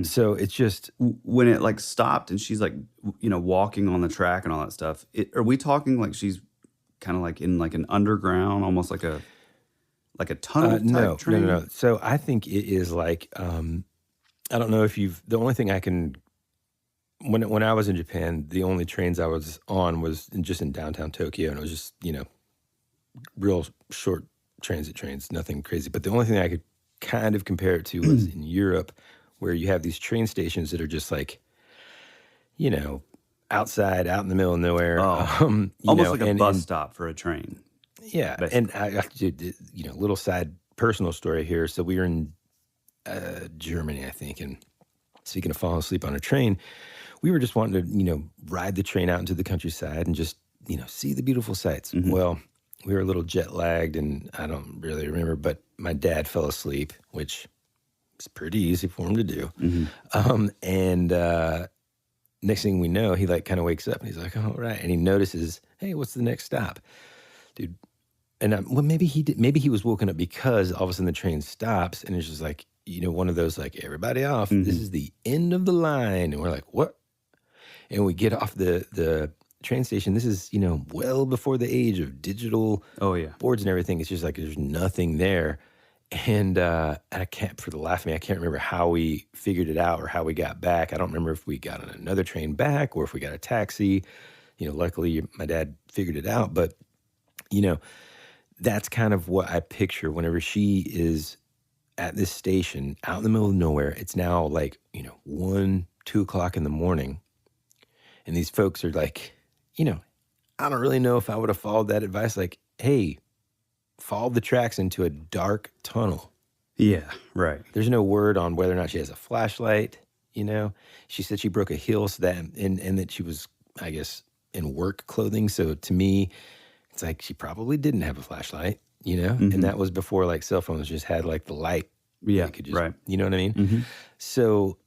[SPEAKER 1] So it's just
[SPEAKER 2] when it like stopped and she's like, walking on the track and all that stuff. Are we talking like she's kind of like in like an underground, almost like a tunnel type train?
[SPEAKER 1] No. So I think it is like, I don't know if the only thing I can, when I was in Japan, the only trains I was on was just in downtown Tokyo, and it was just, real short transit trains, nothing crazy. But the only thing I could kind of compare it to was in Europe, where you have these train stations that are just like, outside, out in the middle of nowhere.
[SPEAKER 2] Almost like a bus stop for a train.
[SPEAKER 1] Yeah. Basically. And I did, little side personal story here. So we were in Germany, I think. And speaking of falling asleep on a train, we were just wanting to, ride the train out into the countryside and just, see the beautiful sights. Well, we were a little jet lagged and I don't really remember, but my dad fell asleep, which is pretty easy for him to do. And next thing we know, he like kind of wakes up and he's like, "Oh, right." And he notices, "Hey, what's the next stop?" Dude. And maybe he was woken up because all of a sudden the train stops and it's just like, one of those like, everybody off. This is the end of the line. And we're like, what? And we get off the train station. This is, well before the age of digital boards and everything. It's just like there's nothing there. And I can't, for the life of me, I can't remember how we figured it out or how we got back. I don't remember if we got on another train back or if we got a taxi. Luckily my dad figured it out. But, that's kind of what I picture whenever she is at this station out in the middle of nowhere. It's now like, 1, 2 o'clock in the morning. And these folks are like, I don't really know if I would have followed that advice. Like, hey, follow the tracks into a dark tunnel.
[SPEAKER 2] Yeah, right.
[SPEAKER 1] There's no word on whether or not she has a flashlight. She said she broke a heel so that, and that she was, I guess, in work clothing. So to me, it's like she probably didn't have a flashlight, and that was before like cell phones just had like the light
[SPEAKER 2] Yeah,
[SPEAKER 1] They could just,
[SPEAKER 2] right.
[SPEAKER 1] You know what I mean?
[SPEAKER 2] Mm-hmm.
[SPEAKER 1] So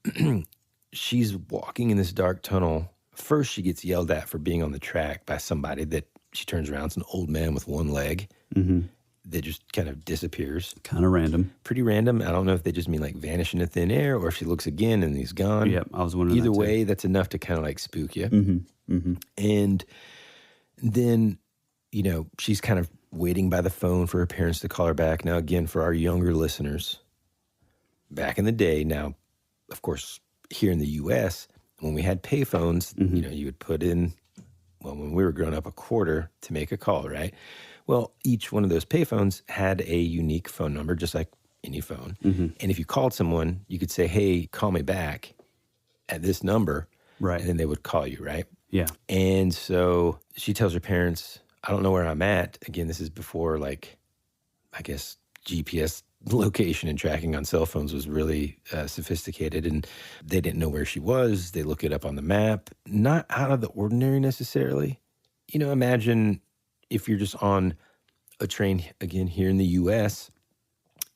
[SPEAKER 1] she's walking in this dark tunnel. First, she gets yelled at for being on the track by somebody that she turns around. It's an old man with one leg that just kind of disappears.
[SPEAKER 2] Kind of random.
[SPEAKER 1] Pretty random. I don't know if they just mean like vanish into thin air or if she looks again and he's gone.
[SPEAKER 2] Yep, I was wondering
[SPEAKER 1] Either
[SPEAKER 2] that too.
[SPEAKER 1] way, that's enough to kind of like spook you.
[SPEAKER 2] Mm-hmm. Mm-hmm.
[SPEAKER 1] And then, you know, she's kind of waiting by the phone for her parents to call her back. Now, again, for our younger listeners, back in the day, now, of course, here in the U.S., when we had payphones, you know, you would put in, well, when we were growing up, $0.25 to make a call, right? Well, each one of those payphones had a unique phone number, just like any phone. And if you called someone, you could say, hey, call me back at this number.
[SPEAKER 2] Right.
[SPEAKER 1] And then they would call you, right?
[SPEAKER 2] Yeah.
[SPEAKER 1] And so she tells her parents, I don't know where I'm at. Again, this is before, like, I guess GPS location and tracking on cell phones was really sophisticated, and they didn't know where she was. They look it up on the map. Not out of the ordinary necessarily. You know, imagine if you're just on a train, again, here in the U.S.,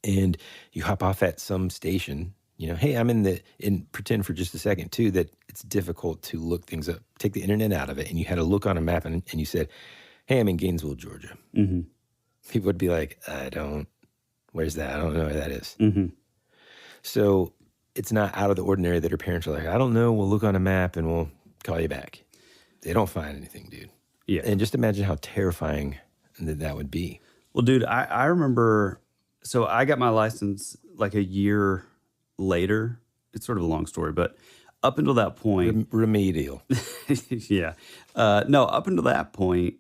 [SPEAKER 1] and you hop off at some station, you know, hey, I'm and pretend for just a second, too, that it's difficult to look things up. Take the internet out of it, and you had to look on a map, and you said, hey, I'm in Gainesville, Georgia. People would be like, where's that? I don't know where that is. So it's not out of the ordinary that her parents are like, I don't know, we'll look on a map and we'll call you back. They don't find anything, dude.
[SPEAKER 2] Yeah.
[SPEAKER 1] And just imagine how terrifying that would be.
[SPEAKER 2] Well, dude, I remember, so I got my license like a year later. It's sort of a long story, but up until that point.
[SPEAKER 1] Remedial.
[SPEAKER 2] Yeah. No, up until that point,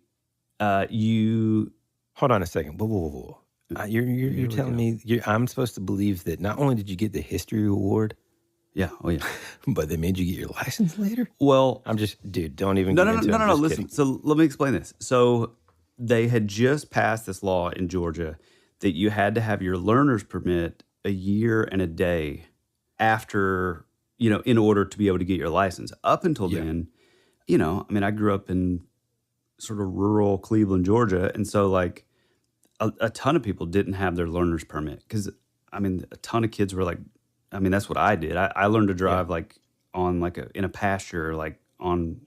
[SPEAKER 2] you.
[SPEAKER 1] Hold on a second. Whoa. You're telling me I'm supposed to believe that not only did you get the history award,
[SPEAKER 2] yeah,
[SPEAKER 1] but they made you get your license later?
[SPEAKER 2] Well,
[SPEAKER 1] I'm just, dude, don't even
[SPEAKER 2] no,
[SPEAKER 1] get into it.
[SPEAKER 2] No, listen. So let me explain this. So they had just passed this law in Georgia that you had to have your learner's permit a year and a day after, you know, in order to be able to get your license. Up until then, you know, I mean, I grew up in sort of rural Cleveland, Georgia, and so like, a ton of people didn't have their learner's permit because, I mean, a ton of kids were like, I mean, that's what I did. I learned to drive like on like in a pasture, like on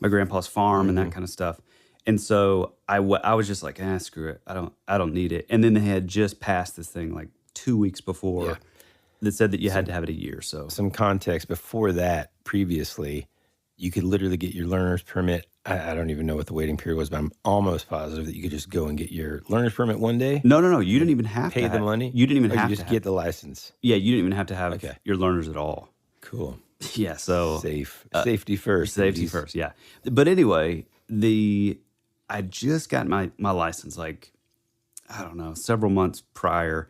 [SPEAKER 2] my grandpa's farm and that kind of stuff. And so I was just like, screw it. I don't need it. And then they had just passed this thing like 2 weeks before that said that you had to have it a year. So
[SPEAKER 1] some context before that, previously, you could literally get your learner's permit. I don't even know what the waiting period was, but I'm almost positive that you could just go and get your learner's permit one day.
[SPEAKER 2] No. You didn't even have
[SPEAKER 1] to pay the money.
[SPEAKER 2] You didn't even have
[SPEAKER 1] to just get the license.
[SPEAKER 2] Yeah, you didn't even have to have your learners at all.
[SPEAKER 1] Cool.
[SPEAKER 2] Yeah. So
[SPEAKER 1] safety first.
[SPEAKER 2] Safety first. Yeah. But anyway, I just got my license like, I don't know, several months prior,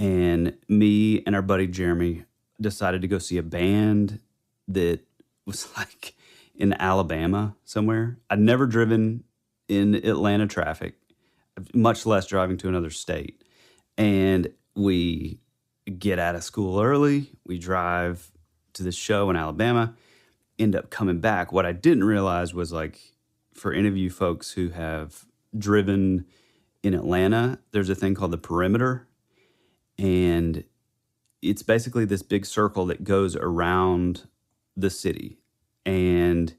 [SPEAKER 2] and me and our buddy Jeremy decided to go see a band that was like in Alabama somewhere. I'd never driven in Atlanta traffic, much less driving to another state. And we get out of school early. We drive to this show in Alabama, end up coming back. What I didn't realize was, like, for any of you folks who have driven in Atlanta, there's a thing called the perimeter. And it's basically this big circle that goes around the city. And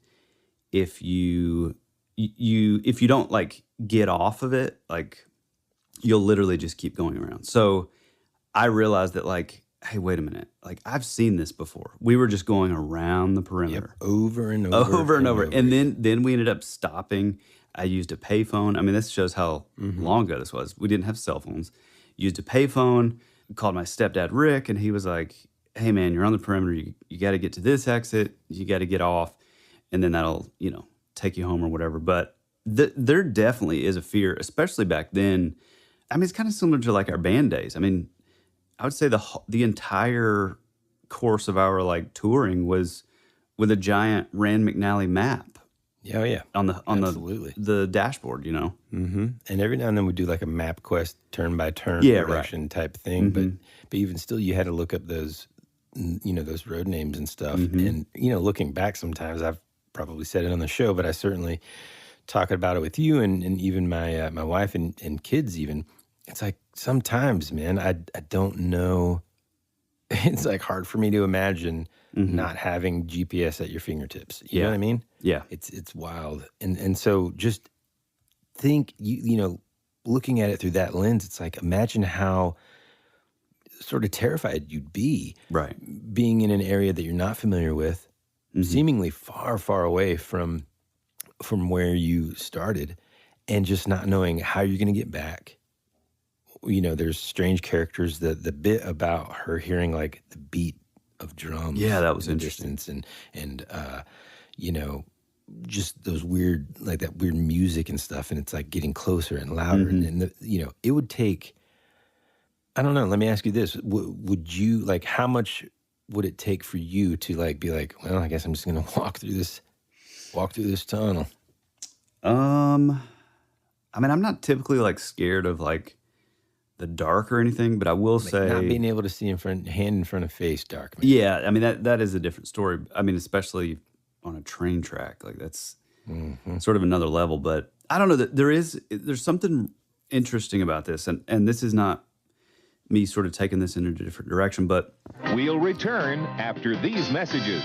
[SPEAKER 2] if you don't like get off of it, like you'll literally just keep going around. So I realized that, like, hey, wait a minute. Like, I've seen this before. We were just going around the perimeter.
[SPEAKER 1] Over and over.
[SPEAKER 2] And then we ended up stopping. I used a payphone. I mean, this shows how long ago this was. We didn't have cell phones. Used a payphone, called my stepdad, Rick, and he was like, hey, man, you're on the perimeter. You got to get to this exit. You got to get off, and then that'll, take you home or whatever. But there definitely is a fear, especially back then. I mean, it's kind of similar to like our band days. I mean, I would say the entire course of our like touring was with a giant Rand McNally map.
[SPEAKER 1] Oh yeah,
[SPEAKER 2] on
[SPEAKER 1] Absolutely.
[SPEAKER 2] the dashboard,
[SPEAKER 1] Mm-hmm. And every now and then we do like a MapQuest turn by turn direction type thing. But even still, you had to look up those those road names and stuff. And looking back, sometimes I've probably said it on the show, but I certainly talk about it with you and even my my wife and kids even. it's like sometimes, man, I don't know. It's like hard for me to imagine not having GPS at your fingertips. You know what I mean?
[SPEAKER 2] Yeah.
[SPEAKER 1] It's wild. And so just think, you know, looking at it through that lens, it's like, imagine how sort of terrified you'd be.
[SPEAKER 2] Right.
[SPEAKER 1] Being in an area that you're not familiar with, seemingly far, far away from where you started, and just not knowing how you're going to get back. You know, there's strange characters. The bit about her hearing like the beat of drums.
[SPEAKER 2] Yeah, that was
[SPEAKER 1] in the
[SPEAKER 2] interesting.
[SPEAKER 1] distance, and you know, just those weird, like that weird music and stuff, and it's like getting closer and louder. And you know, it would take, I don't know, let me ask you this. Would you, like, how much would it take for you to like be like, well, I guess I'm just going to walk through this tunnel?
[SPEAKER 2] I mean, I'm not typically like scared of like the dark or anything, but I will say
[SPEAKER 1] Not being able to see hand in front of face dark. Man.
[SPEAKER 2] Yeah, I mean, that is a different story. I mean, especially on a train track, like that's sort of another level. But I don't know, that there's something interesting about this, and this is not me sort of taking this in a different direction, but
[SPEAKER 16] we'll return after these messages.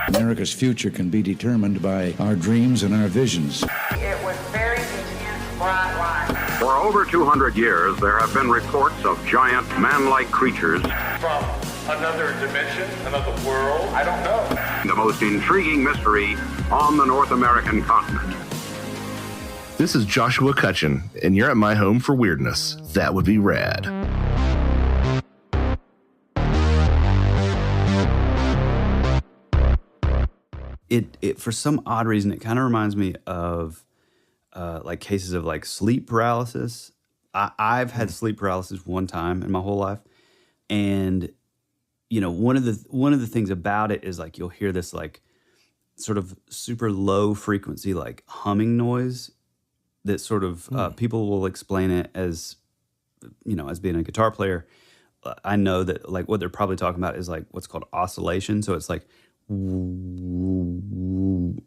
[SPEAKER 17] America's future can be determined by our dreams and our visions.
[SPEAKER 18] It was very intense, bright light.
[SPEAKER 19] For over 200 years, there have been reports of giant man-like creatures.
[SPEAKER 20] From another dimension, another world, I don't know.
[SPEAKER 19] The most intriguing mystery on the North American continent.
[SPEAKER 21] This is Joshua Cutchin, and you're at my home for weirdness. That would be rad.
[SPEAKER 2] It for some odd reason, it kind of reminds me of like cases of like sleep paralysis. I've had sleep paralysis one time in my whole life, and you know, one of the things about it is like you'll hear this like sort of super low frequency like humming noise that sort of people will explain it as, you know, as being a guitar player. I know that like what they're probably talking about is like what's called oscillation. So it's like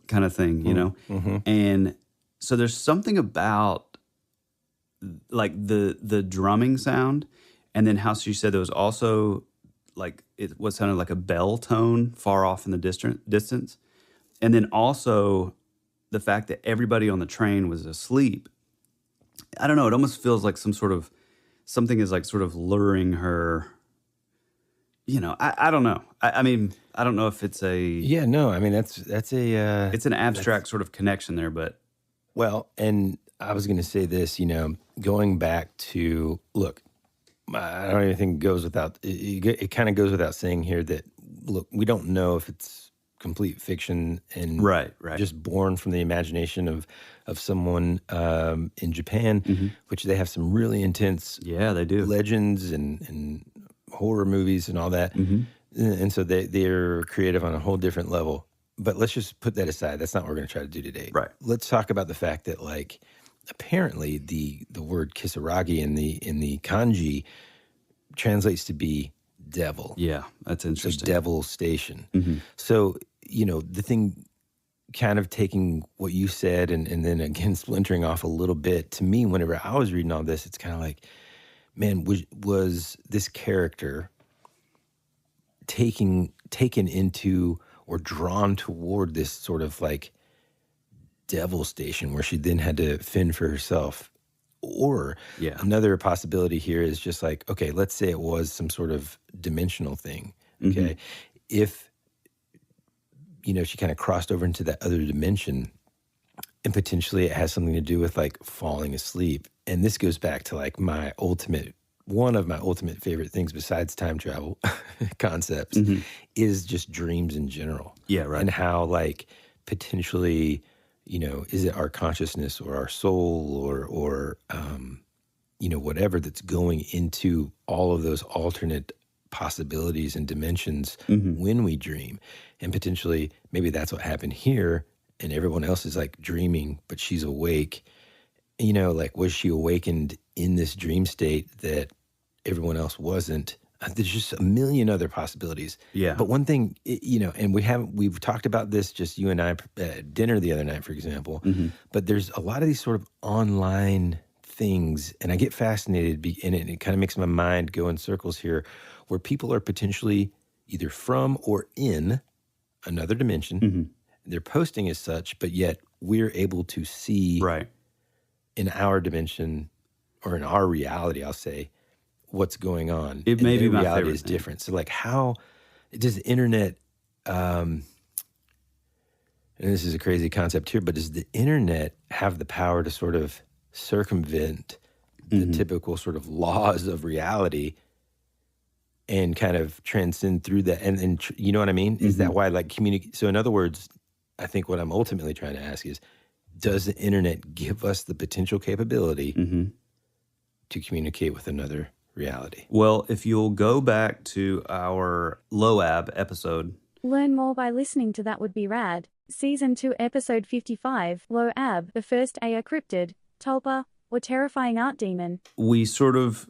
[SPEAKER 2] kind of thing, you know? And so there's something about like the drumming sound, and then how she said there was also like it was sounded like a bell tone far off in the distance. And then also the fact that everybody on the train was asleep. I don't know, it almost feels like something is like sort of luring her. You know, I don't know. I mean, I don't know if it's a...
[SPEAKER 1] Yeah, no, I mean, that's a...
[SPEAKER 2] it's an abstract sort of connection there, but...
[SPEAKER 1] Well, and I was going to say this, you know, going back to, look, I don't even think it goes without... It kind of goes without saying here that, look, we don't know if it's complete fiction and
[SPEAKER 2] right.
[SPEAKER 1] just born from the imagination of someone in Japan, which they have some really intense...
[SPEAKER 2] Yeah, they do.
[SPEAKER 1] Legends and horror movies and all that. And so they're creative on a whole different level. But let's just put that aside. That's not what we're going to try to do today.
[SPEAKER 2] Right.
[SPEAKER 1] Let's talk about the fact that, like, apparently the word Kisaragi in the kanji translates to be devil.
[SPEAKER 2] Yeah, that's interesting.
[SPEAKER 1] So devil station. So, you know, the thing kind of taking what you said and then again splintering off a little bit, to me, whenever I was reading all this, it's kind of like, man, was this character taken into or drawn toward this sort of like devil station where she then had to fend for herself? Or another possibility here is just like, okay, let's say it was some sort of dimensional thing. Okay. If, you know, she kind of crossed over into that other dimension, and potentially it has something to do with like falling asleep. And this goes back to like one of my ultimate favorite things besides time travel concepts is just dreams in general.
[SPEAKER 2] Yeah, right.
[SPEAKER 1] And how like potentially, you know, is it our consciousness or our soul or you know, whatever that's going into all of those alternate possibilities and dimensions when we dream. And potentially maybe that's what happened here, and everyone else is like dreaming, but she's awake. You know, like, was she awakened in this dream state that everyone else wasn't? There's just a million other possibilities.
[SPEAKER 2] Yeah.
[SPEAKER 1] But one thing, and we've talked about this, just you and I at dinner the other night, for example, but there's a lot of these sort of online things, and I get fascinated in it, and it kind of makes my mind go in circles here, where people are potentially either from or in another dimension. They're posting as such, but yet we're able to see in our dimension or in our reality, I'll say, what's going on.
[SPEAKER 2] It may be my
[SPEAKER 1] reality
[SPEAKER 2] favorite
[SPEAKER 1] is
[SPEAKER 2] thing.
[SPEAKER 1] different. So, like, how does the internet? And this is a crazy concept here, but does the internet have the power to sort of circumvent the typical sort of laws of reality and kind of transcend through that? And you know what I mean? Is that why, like, communicate? So, in other words, I think what I'm ultimately trying to ask is, does the internet give us the potential capability to communicate with another reality?
[SPEAKER 2] Well, if you'll go back to our Loab episode.
[SPEAKER 15] Learn more by listening to That Would Be Rad, Season 2, Episode 55, Loab, the first Aya cryptid, Tulpa, or terrifying art demon.
[SPEAKER 2] We sort of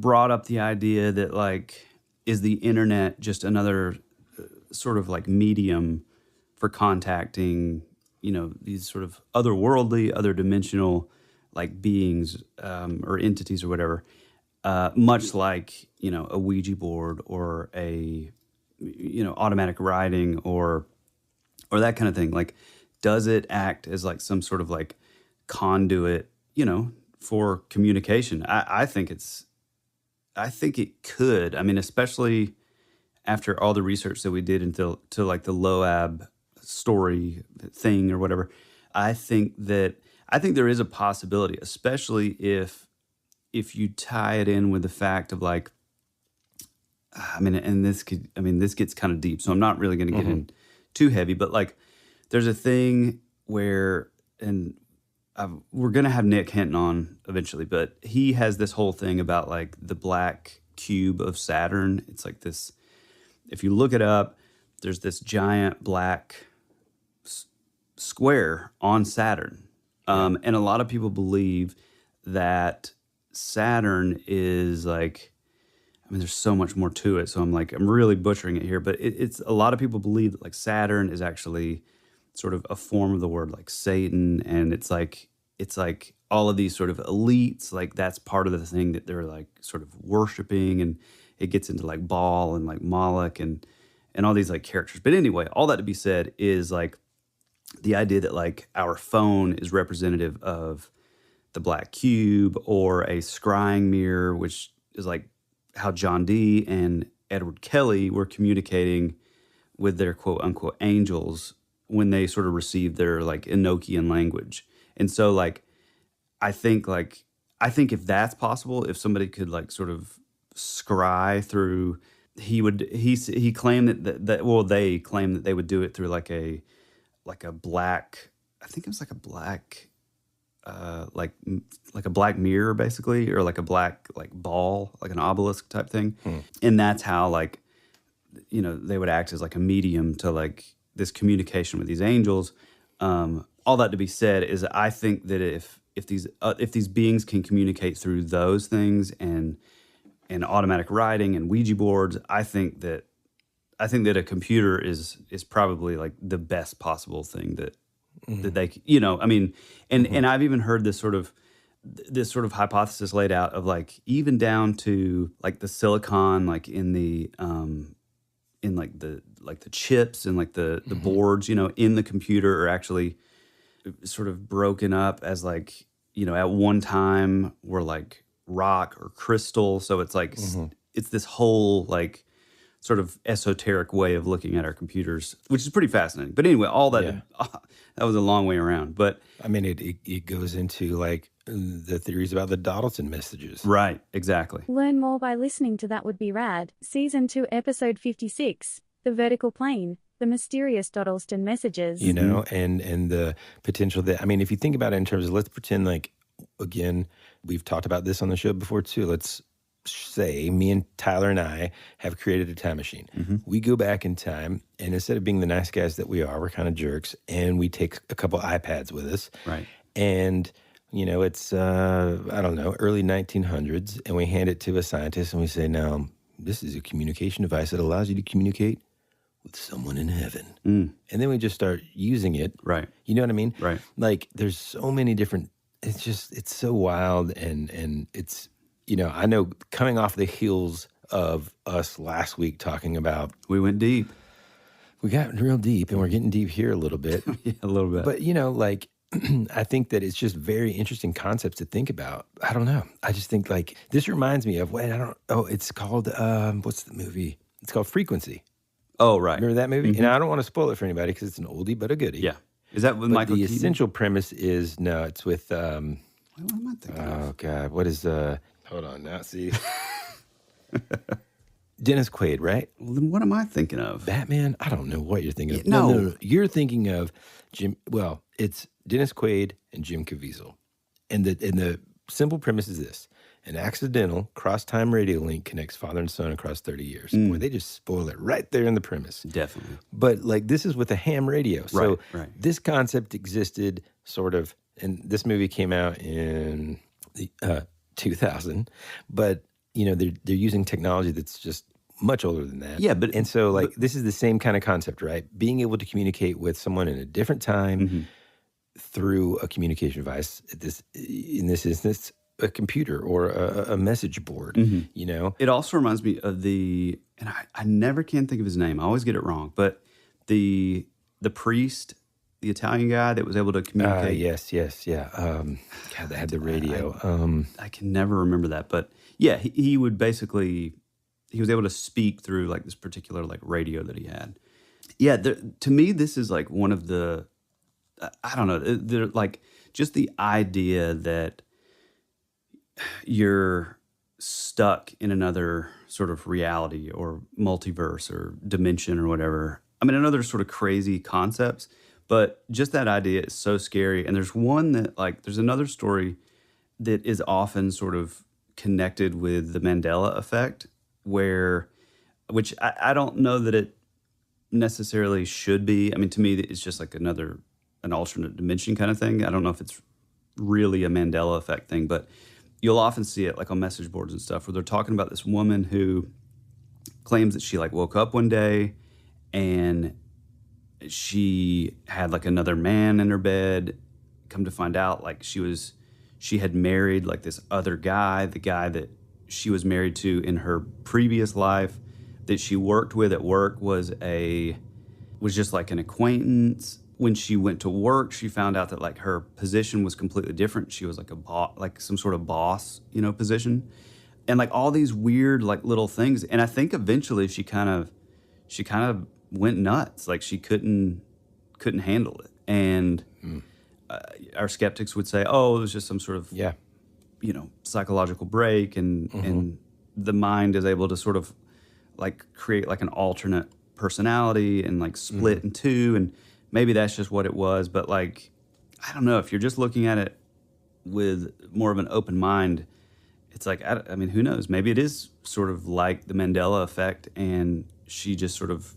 [SPEAKER 2] brought up the idea that, like, is the internet just another sort of like medium for contacting, these sort of otherworldly, other dimensional, like, beings or entities or whatever, much like, a Ouija board or a, automatic writing or that kind of thing. Like, does it act as like some sort of like conduit, for communication? I think it could. I mean, especially after all the research that we did into like the Loab story thing or whatever. I think there is a possibility, especially if you tie it in with the fact of, like, this gets kind of deep, so I'm not really going to get in too heavy, but, like, there's a thing where, and we're going to have Nick Hinton on eventually, but he has this whole thing about, like, the black cube of Saturn. It's like this, if you look it up, there's this giant black square on Saturn. And a lot of people believe that Saturn is like, there's so much more to it. So I'm really butchering it here, but it's a lot of people believe that, like, Saturn is actually sort of a form of the word, like, Satan. And it's like all of these sort of elites, like, that's part of the thing that they're, like, sort of worshiping. And it gets into, like, Baal and, like, Moloch and all these, like, characters. But anyway, all that to be said is, like, the idea that, like, our phone is representative of the black cube or a scrying mirror, which is like how John Dee and Edward Kelly were communicating with their quote unquote angels when they sort of received their, like, Enochian language. And so, like, I think if that's possible, if somebody could, like, sort of scry through, he claimed they claimed that they would do it through like a black, I think it was like a black, like a black mirror, basically, or like a black, like, ball, like an obelisk type thing. And that's how, like, they would act as, like, a medium to, like, this communication with these angels. All that to be said is, I think that if these beings can communicate through those things and automatic writing and Ouija boards, I think that a computer is probably, like, the best possible thing that they, and I've even heard this sort of hypothesis laid out of, like, even down to, like, the silicon, like, in the chips and, like, the boards, in the computer are actually sort of broken up as, like, at one time were, like, rock or crystal. So it's like, it's this whole, like, sort of esoteric way of looking at our computers, which is pretty fascinating. But anyway, all that, that was a long way around. But
[SPEAKER 1] I mean, it goes into, like, the theories about the Dodalton messages.
[SPEAKER 2] Right, exactly.
[SPEAKER 15] Learn more by listening to That Would Be Rad, Season 2, Episode 56, The Vertical Plane, The Mysterious Dodalton Messages.
[SPEAKER 1] And the potential that, I mean, if you think about it in terms of, let's pretend, like, again, we've talked about this on the show before too. Let's say me and Tyler and I have created a time machine. We go back in time, and instead of being the nice guys that we are, we're kind of jerks, and we take a couple iPads with us.
[SPEAKER 2] Right.
[SPEAKER 1] And You know, it's, I don't know, early 1900s, and we hand it to a scientist and we say, now, this is a communication device that allows you to communicate with someone in heaven. And then we just start using it.
[SPEAKER 2] Right.
[SPEAKER 1] You know what I mean?
[SPEAKER 2] Right.
[SPEAKER 1] Like, there's so many different, it's so wild, and it's, you know, I know coming off the heels of us last week talking about.
[SPEAKER 2] We went deep.
[SPEAKER 1] We got real deep, and we're getting deep here a little bit.
[SPEAKER 2] Yeah, a little bit.
[SPEAKER 1] But, you know, like, I think that it's just very interesting concepts to think about. I don't know. I just think, like, this reminds me of, it's called, what's the movie? It's called Frequency.
[SPEAKER 2] Oh, right.
[SPEAKER 1] Remember that movie? And I don't want to spoil it for anybody because it's an oldie but a goodie.
[SPEAKER 2] Yeah. Is that with Michael
[SPEAKER 1] The
[SPEAKER 2] Keaton?
[SPEAKER 1] essential premise is, no, it's with,
[SPEAKER 2] what am I thinking of?
[SPEAKER 1] Oh, God. What is, hold on now, see. Dennis Quaid, right?
[SPEAKER 2] Well, then what am I thinking of?
[SPEAKER 1] Batman? I don't know what you're thinking of.
[SPEAKER 2] No.
[SPEAKER 1] You're thinking of it's Dennis Quaid and Jim Caviezel. And the simple premise is this. An accidental cross-time radio link connects father and son across 30 years. Boy, they just spoil it right there in the premise.
[SPEAKER 2] Definitely.
[SPEAKER 1] But, like, this is with a ham radio. So
[SPEAKER 2] right.
[SPEAKER 1] This concept existed sort of, and this movie came out in 2000. But, you know, they're using technology that's just much older than that.
[SPEAKER 2] Yeah, but...
[SPEAKER 1] And so, like, this is the same kind of concept, right? Being able to communicate with someone in a different time through a communication device, in this instance, a computer or a message board, you know?
[SPEAKER 2] It also reminds me of and I never can think of his name. I always get it wrong. But the priest, the Italian guy that was able to communicate.
[SPEAKER 1] Yes, yeah. God, that had the radio.
[SPEAKER 2] I can never remember that. But yeah, he would basically, he was able to speak through like this particular like radio that he had. Yeah, to me, this is like one of the, I don't know, they're like just the idea that you're stuck in another sort of reality or multiverse or dimension or whatever. I mean, I know there's sort of crazy concepts, but just that idea is so scary. And there's one that there's another story that is often sort of connected with the Mandela effect, which I don't know that it necessarily should be. I mean, to me, it's just like an alternate dimension kind of thing. I don't know if it's really a Mandela effect thing, but you'll often see it like on message boards and stuff where they're talking about this woman who claims that she like woke up one day and she had like another man in her bed. Come to find out, like she had married like this other guy, the guy that she was married to in her previous life that she worked with at work was just like an acquaintance. When she went to work, she found out that like her position was completely different. She was like a boss, like some sort of boss, position, and like all these weird like little things. And I think eventually she kind of went nuts. Like she couldn't handle it. And our skeptics would say, "Oh, it was just some sort of psychological break," and the mind is able to sort of like create like an alternate personality and like split in two and. Maybe that's just what it was, but like, I don't know. If you're just looking at it with more of an open mind, it's like, I mean, who knows? Maybe it is sort of like the Mandela effect and she just sort of,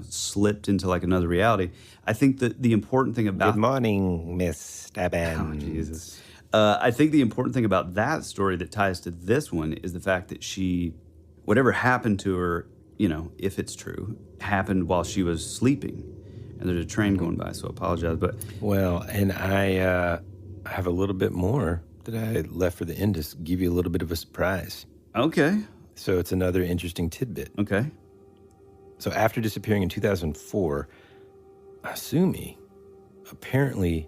[SPEAKER 2] slipped into like another reality. I think that the important thing about...
[SPEAKER 1] Good morning, Miss Staben.
[SPEAKER 2] Oh, Jesus. I think the important thing about that story that ties to this one is the fact that whatever happened to her, if it's true, happened while she was sleeping. And there's a train going by, so I apologize. But
[SPEAKER 1] well, and I have a little bit more that I left for the end to give you a little bit of a surprise.
[SPEAKER 2] Okay.
[SPEAKER 1] So it's another interesting tidbit.
[SPEAKER 2] Okay.
[SPEAKER 1] So after disappearing in 2004, Hasumi apparently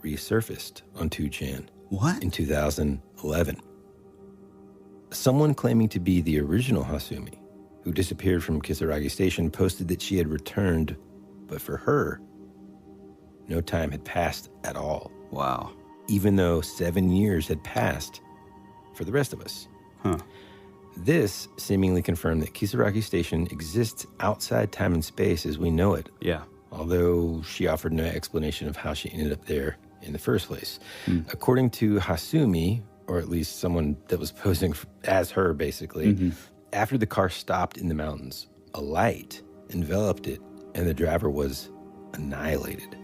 [SPEAKER 1] resurfaced on 2chan.
[SPEAKER 2] What?
[SPEAKER 1] In 2011. Someone claiming to be the original Hasumi, who disappeared from Kisaragi Station, posted that she had returned. But for her, no time had passed at all.
[SPEAKER 2] Wow.
[SPEAKER 1] Even though 7 years had passed for the rest of us.
[SPEAKER 2] Huh.
[SPEAKER 1] This seemingly confirmed that Kisaragi Station exists outside time and space as we know it.
[SPEAKER 2] Yeah.
[SPEAKER 1] Although she offered no explanation of how she ended up there in the first place. According to Hasumi, or at least someone that was posing as her basically, after the car stopped in the mountains, a light enveloped it and the driver was annihilated.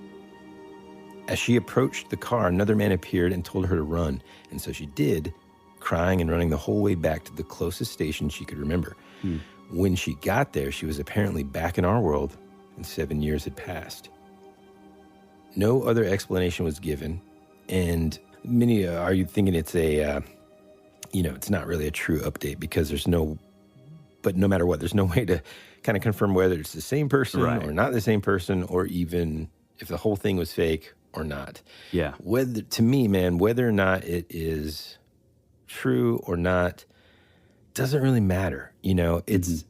[SPEAKER 1] As she approached the car, another man appeared and told her to run. And so she did, crying and running the whole way back to the closest station she could remember. When she got there, she was apparently back in our world, and 7 years had passed. No other explanation was given, and many are you thinking it's a, it's not really a true update because but no matter what, there's no way to kind of confirm whether it's the same person or not the same person, or even if the whole thing was fake or not.
[SPEAKER 2] Yeah.
[SPEAKER 1] To me, man, whether or not it is true or not doesn't really matter. It's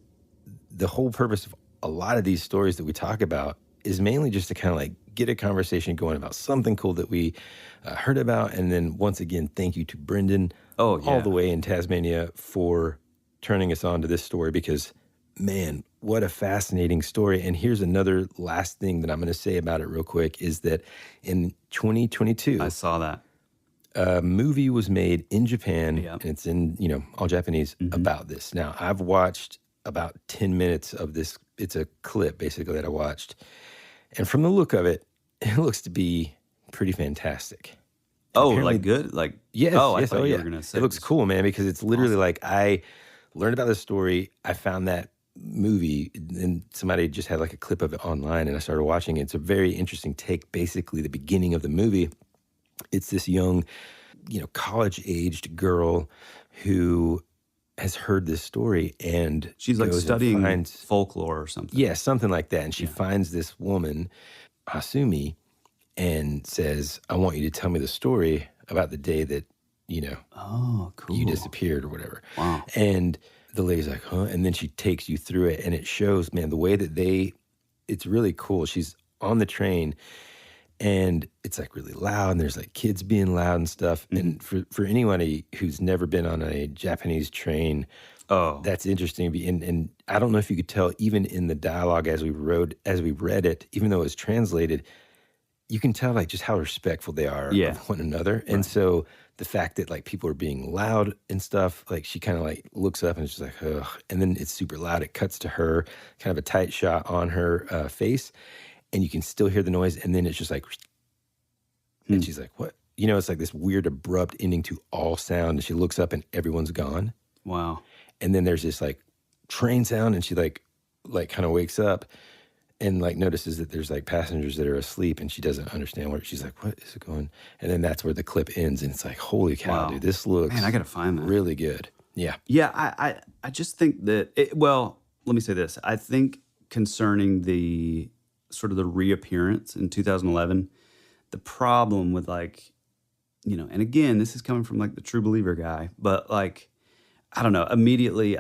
[SPEAKER 1] the whole purpose of a lot of these stories that we talk about is mainly just to kind of like get a conversation going about something cool that we heard about. And then once again, thank you to Brendan all the way in Tasmania for turning us on to this story because, man, what a fascinating story. And here's another last thing that I'm going to say about it real quick is that in 2022,
[SPEAKER 2] I saw that.
[SPEAKER 1] A movie was made in Japan, and it's in, all Japanese, about this. Now, I've watched about 10 minutes of this. It's a clip, basically, that I watched. And from the look of it, it looks to be pretty fantastic.
[SPEAKER 2] Oh, like good? Like,
[SPEAKER 1] yes,
[SPEAKER 2] I thought you were going to say
[SPEAKER 1] it looks cool, man, because it's literally like I learned about this story. I found that movie, and somebody just had like a clip of it online, and I started watching it. It's a very interesting take. Basically, the beginning of the movie, it's this young, college-aged girl who has heard this story, and
[SPEAKER 2] she's like studying folklore or something.
[SPEAKER 1] Yeah, something like that. And she finds this woman, Hasumi, and says, I want you to tell me the story about the day that,
[SPEAKER 2] cool,
[SPEAKER 1] you disappeared or whatever.
[SPEAKER 2] Wow.
[SPEAKER 1] And the lady's like, huh? And then she takes you through it, and it shows, man, the way that it's really cool. She's on the train, and it's like really loud, and there's like kids being loud and stuff. And for anybody who's never been on a Japanese train, that's interesting. And I don't know if you could tell, even in the dialogue as we read it, even though it was translated, you can tell like just how respectful they are of one another. Right. And so the fact that like people are being loud and stuff, like she kind of like looks up and it's just like, ugh. And then it's super loud. It cuts to her, kind of a tight shot on her face, and you can still hear the noise. And then it's just like, and she's like, what? It's like this weird abrupt ending to all sound. And she looks up and everyone's gone.
[SPEAKER 2] Wow.
[SPEAKER 1] And then there's this like train sound, and she like kind of wakes up and like notices that there's like passengers that are asleep, and she doesn't understand what she's like, what is it going? And then that's where the clip ends, and it's like, holy cow, dude, this looks,
[SPEAKER 2] man, I gotta find that.
[SPEAKER 1] Really good. Yeah.
[SPEAKER 2] Yeah, I just think that let me say this. I think concerning the sort of the reappearance in 2011, the problem with like, and again, this is coming from like the true believer guy, but like, I don't know, immediately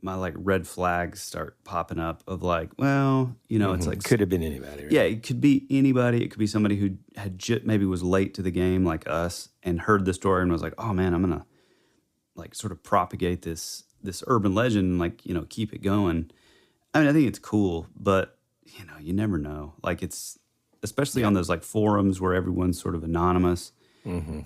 [SPEAKER 2] my like red flags start popping up of like, well, it's like
[SPEAKER 1] could have been anybody. Right?
[SPEAKER 2] Yeah, it could be anybody. It could be somebody who had maybe was late to the game like us and heard the story and was like, oh man, I'm gonna like sort of propagate this urban legend and like keep it going. I mean, I think it's cool, but you never know. Like it's especially on those like forums where everyone's sort of anonymous.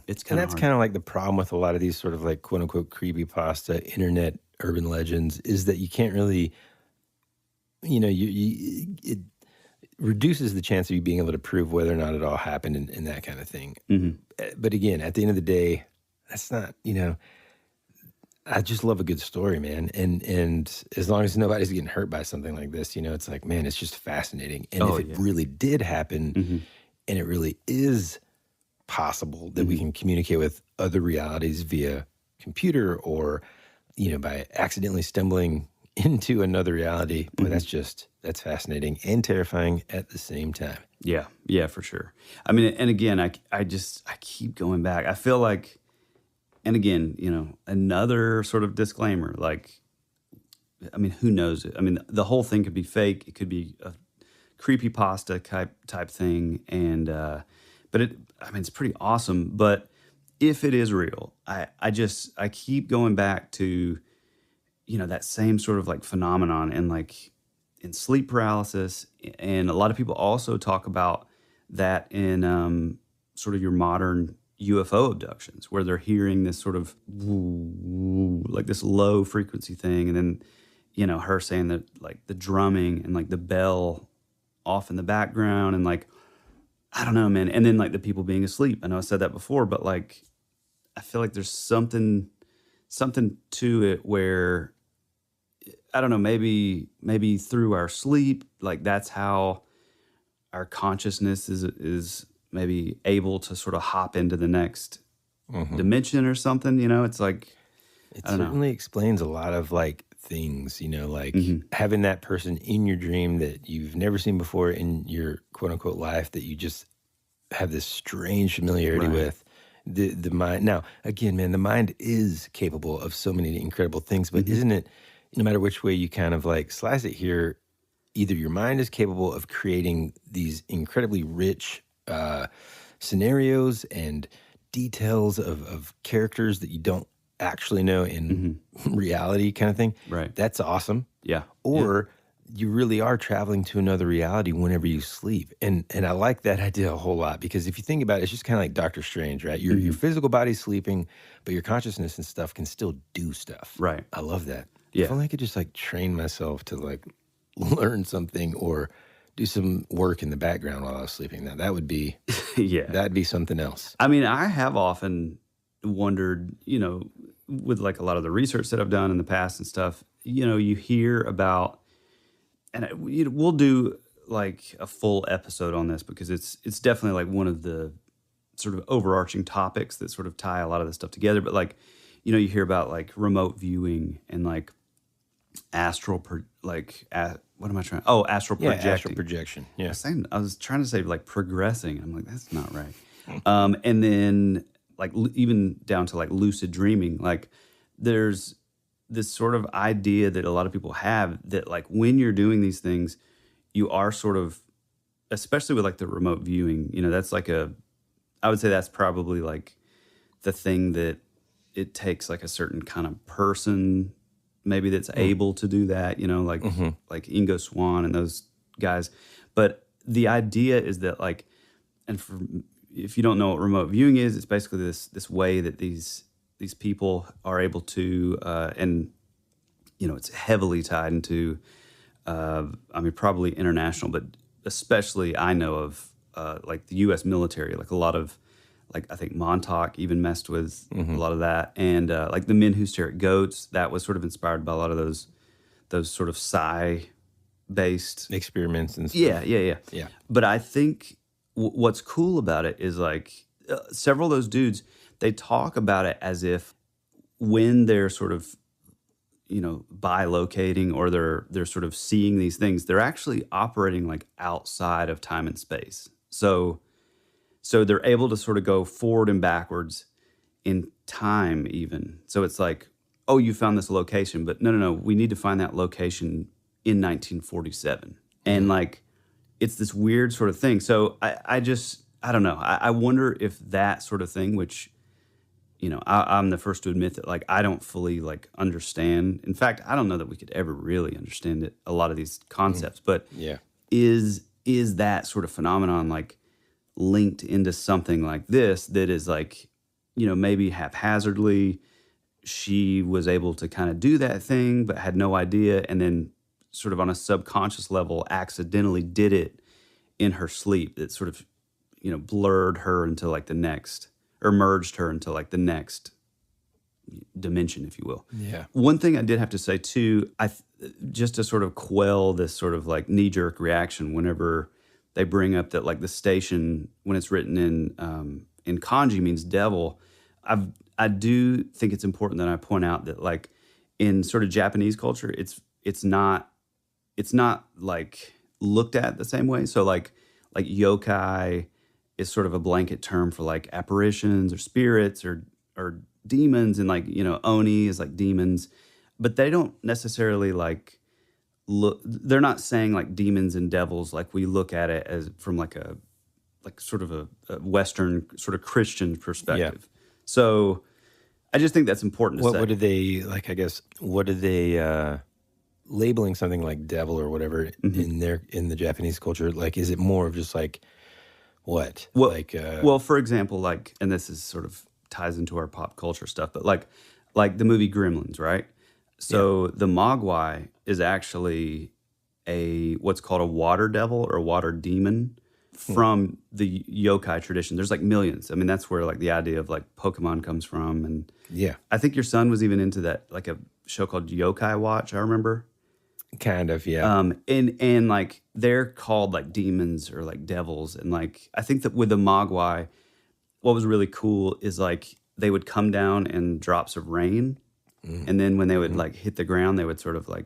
[SPEAKER 2] It's kind of
[SPEAKER 1] that's kind of like the problem with a lot of these sort of like quote unquote creepypasta internet urban legends is that you can't really, it reduces the chance of you being able to prove whether or not it all happened and that kind of thing. But again, at the end of the day, that's not, I just love a good story, man. And as long as nobody's getting hurt by something like this, it's like, man, it's just fascinating. And if it really did happen and it really is possible that we can communicate with other realities via computer or, by accidentally stumbling into another reality, boy, that's fascinating and terrifying at the same time.
[SPEAKER 2] Yeah, for sure. I mean, and again, I keep going back. I feel like, and again, another sort of disclaimer, like, I mean, who knows it? I mean, the whole thing could be fake. It could be a creepypasta type thing. And, but it's pretty awesome. But if it is real, I keep going back to, that same sort of like phenomenon and like in sleep paralysis. And a lot of people also talk about that in sort of your modern UFO abductions, where they're hearing this sort of like this low frequency thing. And then, her saying that like the drumming and like the bell off in the background and like, I don't know, man. And then like the people being asleep. I know I said that before, but like I feel like there's something to it where I don't know, maybe through our sleep, like that's how our consciousness is maybe able to sort of hop into the next dimension or something, It's like
[SPEAKER 1] it
[SPEAKER 2] I don't know.
[SPEAKER 1] certainly explains a lot of like things, like having that person in your dream that you've never seen before in your quote unquote life that you just have this strange familiarity with. The mind. Now, again, man, the mind is capable of so many incredible things, but isn't it, no matter which way you kind of like slice it here, either your mind is capable of creating these incredibly rich scenarios and details of characters that you don't actually know in reality kind of thing.
[SPEAKER 2] Right.
[SPEAKER 1] That's awesome.
[SPEAKER 2] Yeah.
[SPEAKER 1] Or you really are traveling to another reality whenever you sleep. And I like that idea a whole lot because if you think about it, it's just kind of like Doctor Strange, right? Your physical body's sleeping, but your consciousness and stuff can still do stuff.
[SPEAKER 2] Right.
[SPEAKER 1] I love that.
[SPEAKER 2] Yeah.
[SPEAKER 1] If only I could just like train myself to like learn something or do some work in the background while I was sleeping. Now that would be, that'd be something else.
[SPEAKER 2] I mean, I have often wondered, with like a lot of the research that I've done in the past and stuff, you hear about, and we'll do like a full episode on this because it's definitely like one of the sort of overarching topics that sort of tie a lot of this stuff together. But like, you hear about like remote viewing and like astral projection.
[SPEAKER 1] Astral projection. Yeah.
[SPEAKER 2] I was trying to say like progressing. I'm like, that's not right. And then like even down to like lucid dreaming, like there's this sort of idea that a lot of people have that like when you're doing these things, you are sort of, especially with like the remote viewing, that's like I would say that's probably like the thing that it takes like a certain kind of person maybe that's able to do that, like Ingo Swann and those guys. But the idea is that like, and if you don't know what remote viewing is, it's basically this way that these people are able to, and it's heavily tied into, probably international, but especially I know of like the U.S. military, like a lot of, like I think Montauk even messed with a lot of that, and like the Men Who Stare at Goats, that was sort of inspired by a lot of those sort of psi-based
[SPEAKER 1] experiments and stuff.
[SPEAKER 2] Yeah. But I think what's cool about it is like several of those dudes, they talk about it as if when they're sort of bilocating or they're sort of seeing these things, they're actually operating like outside of time and space. So they're able to sort of go forward and backwards in time even. So it's like, oh, you found this location, but no, we need to find that location in 1947. And like, it's this weird sort of thing. So I don't know. I wonder if that sort of thing, which, I'm the first to admit that like, I don't fully like understand. In fact, I don't know that we could ever really understand it, a lot of these concepts, but is that sort of phenomenon like linked into something like this that is like, maybe haphazardly she was able to kind of do that thing but had no idea, and then sort of on a subconscious level accidentally did it in her sleep that sort of blurred her into like the next, or merged her into like the next dimension, if you will.
[SPEAKER 1] Yeah.
[SPEAKER 2] One thing I did have to say too, just to sort of quell this sort of like knee-jerk reaction whenever they bring up that like the station, when it's written in kanji, means devil. I do think it's important that I point out that like in sort of Japanese culture, it's not like looked at the same way. So like yokai is sort of a blanket term for like apparitions or spirits or demons, and like oni is like demons, but they don't necessarily like they're not saying like demons and devils like we look at it as from like a sort of a Western sort of Christian perspective. Yeah. So I just think that's important to say.
[SPEAKER 1] What do they like? I guess what are they labeling something like devil or whatever in the Japanese culture? Like, is it more of just like what?
[SPEAKER 2] Well, for example, like, and this is sort of ties into our pop culture stuff, but like the movie Gremlins, right? So the Mogwai is actually what's called a water devil or water demon from the yokai tradition. There's like millions. I mean, that's where like the idea of like Pokemon comes from. And
[SPEAKER 1] yeah,
[SPEAKER 2] I think your son was even into that, like a show called Yokai Watch, I remember.
[SPEAKER 1] Kind of, yeah.
[SPEAKER 2] And like they're called like demons or like devils. And like, I think that with the Mogwai, what was really cool is like they would come down in drops of rain. And then when they would like hit the ground, they would sort of like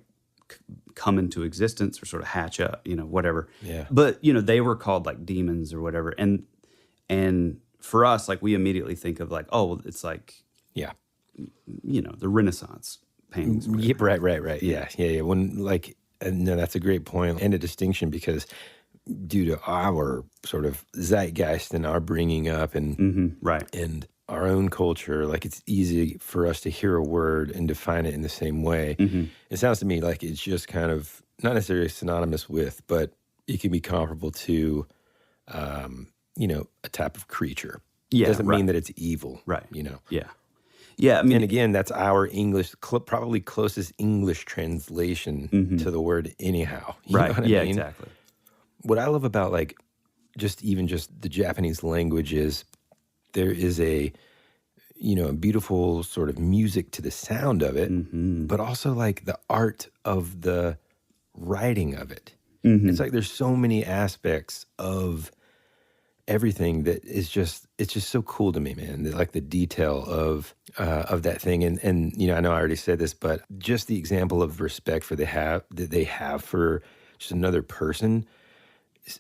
[SPEAKER 2] come into existence or sort of hatch up, you know, whatever.
[SPEAKER 1] Yeah.
[SPEAKER 2] But, you know, they were called like demons or whatever. And for us, like we immediately think of like, oh, well, it's like,
[SPEAKER 1] yeah,
[SPEAKER 2] you know, the Renaissance paintings.
[SPEAKER 1] Yeah, right. Yeah. When like, no, that's a great point and a distinction because due to our sort of zeitgeist and our bringing up and and our own culture, like it's easy for us to hear a word and define it in the same way. It sounds to me like it's just kind of not necessarily synonymous with, but it can be comparable to, you know, a type of creature.
[SPEAKER 2] Yeah,
[SPEAKER 1] it doesn't mean that it's evil,
[SPEAKER 2] right?
[SPEAKER 1] You know.
[SPEAKER 2] Yeah. I mean,
[SPEAKER 1] and again, that's our English, probably closest English translation to the word anyhow. You know what I mean?
[SPEAKER 2] Exactly.
[SPEAKER 1] What I love about like just the Japanese language is there is a beautiful sort of music to the sound of it, but also like the art of the writing of it. It's like there's so many aspects of everything that is just, it's just so cool to me, man. Like the detail of that thing. And you know, I know I already said this, but just the example of respect that they have for just another person,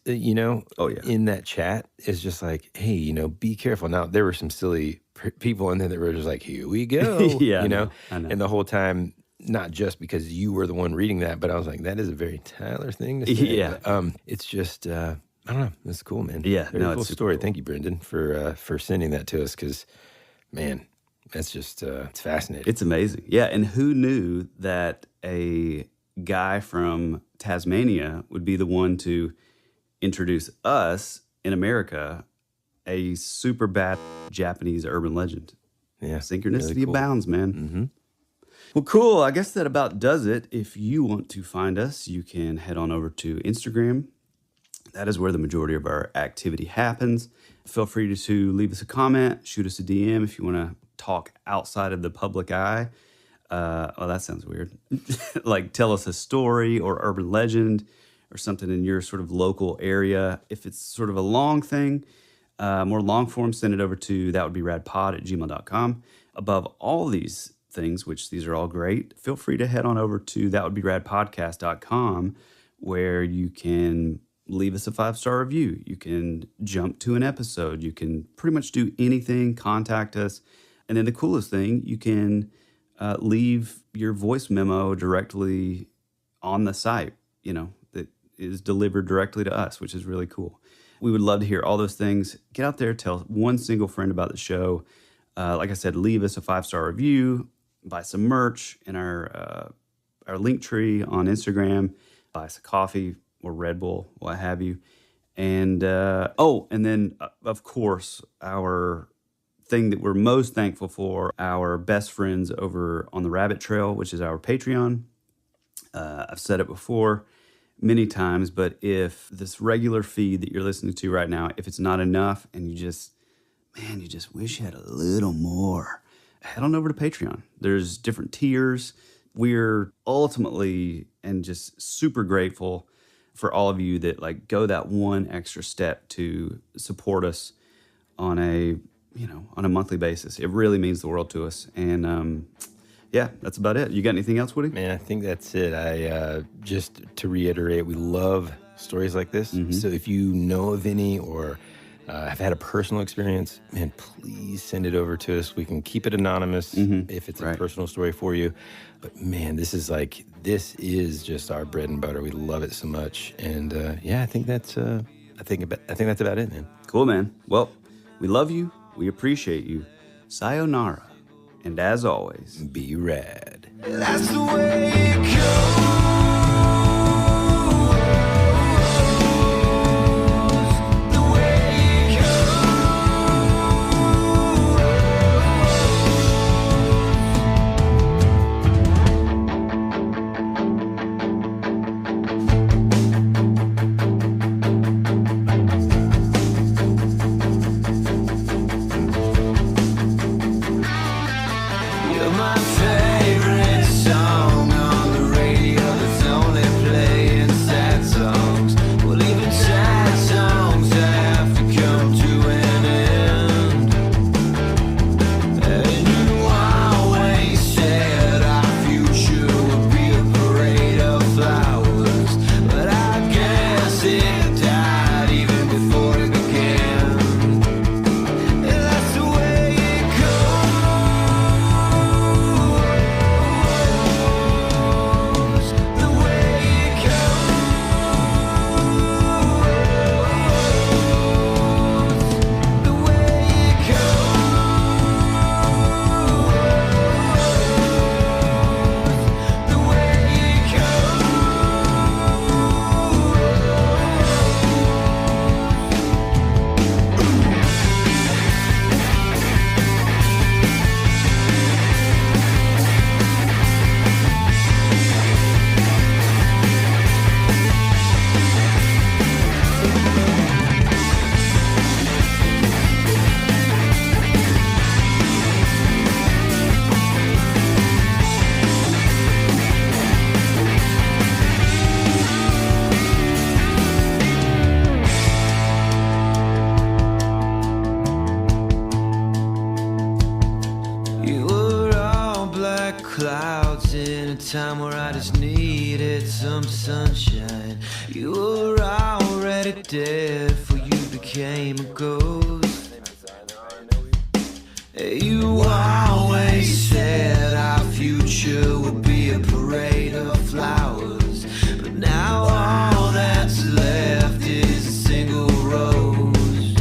[SPEAKER 1] you know, in that chat is just like, hey, you know, be careful. Now, there were some silly people in there that were just like, here we go, you know?
[SPEAKER 2] I know.
[SPEAKER 1] And the whole time, not just because you were the one reading that, but I was like, that is a very Tyler thing to say.
[SPEAKER 2] Yeah.
[SPEAKER 1] But, it's just, I don't know. It's cool, man.
[SPEAKER 2] Yeah.
[SPEAKER 1] Very cool story. Cool. Thank you, Brendan, for sending that to us because, man, that's just, it's fascinating.
[SPEAKER 2] It's amazing. Yeah. And who knew that a guy from Tasmania would be the one to introduce us in America a super bad Japanese urban legend.
[SPEAKER 1] Yeah.
[SPEAKER 2] Synchronicity
[SPEAKER 1] really cool.
[SPEAKER 2] abounds, man. Well, cool. I guess that about does it. If you want to find us, you can head on over to Instagram. That is where the majority of our activity happens. Feel free to leave us a comment, shoot us a DM if you want to talk outside of the public eye. Oh, that sounds weird. Like tell us a story or urban legend or something in your sort of local area. If it's sort of a long thing, more long form, send it over to thatwouldberadpod@gmail.com. Above all these things, which these are all great, feel free to head on over to thatwouldberadpodcast.com where you can leave us a 5-star review. You can jump to an episode. You can pretty much do anything, contact us. And then the coolest thing, you can leave your voice memo directly on the site, you know, that is delivered directly to us, which is really cool. We would love to hear all those things. Get out there, tell one single friend about the show. Like I said, leave us a 5-star review, buy some merch in our link tree on Instagram, buy us a coffee or Red Bull, what have you. And, and then, of course, our thing that we're most thankful for, our best friends over on the Rabbit Trail, which is our Patreon. I've said it before many times, but if this regular feed that you're listening to right now, if it's not enough and you just wish you had a little more, head on over to Patreon. There's different tiers. We're ultimately and just super grateful for all of you that like go that one extra step to support us on a monthly basis. It really means the world to us. And yeah, that's about it. You got anything else, Woody?
[SPEAKER 1] Man, I think that's it. I just to reiterate, we love stories like this. So if you know of any or have had a personal experience, man, please send it over to us. We can keep it anonymous if it's a personal story for you. But man, this is just our bread and butter. We love it so much. And I think that's I think that's about it, man.
[SPEAKER 2] Cool, man. Well, we love you. We appreciate you. Sayonara. And as always,
[SPEAKER 1] be rad.
[SPEAKER 3] That's the way it goes. time where I just needed some sunshine. You were already dead before you became a ghost. You always said our future would be a parade of flowers, but now all that's left is a single rose.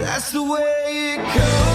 [SPEAKER 3] That's the way it goes.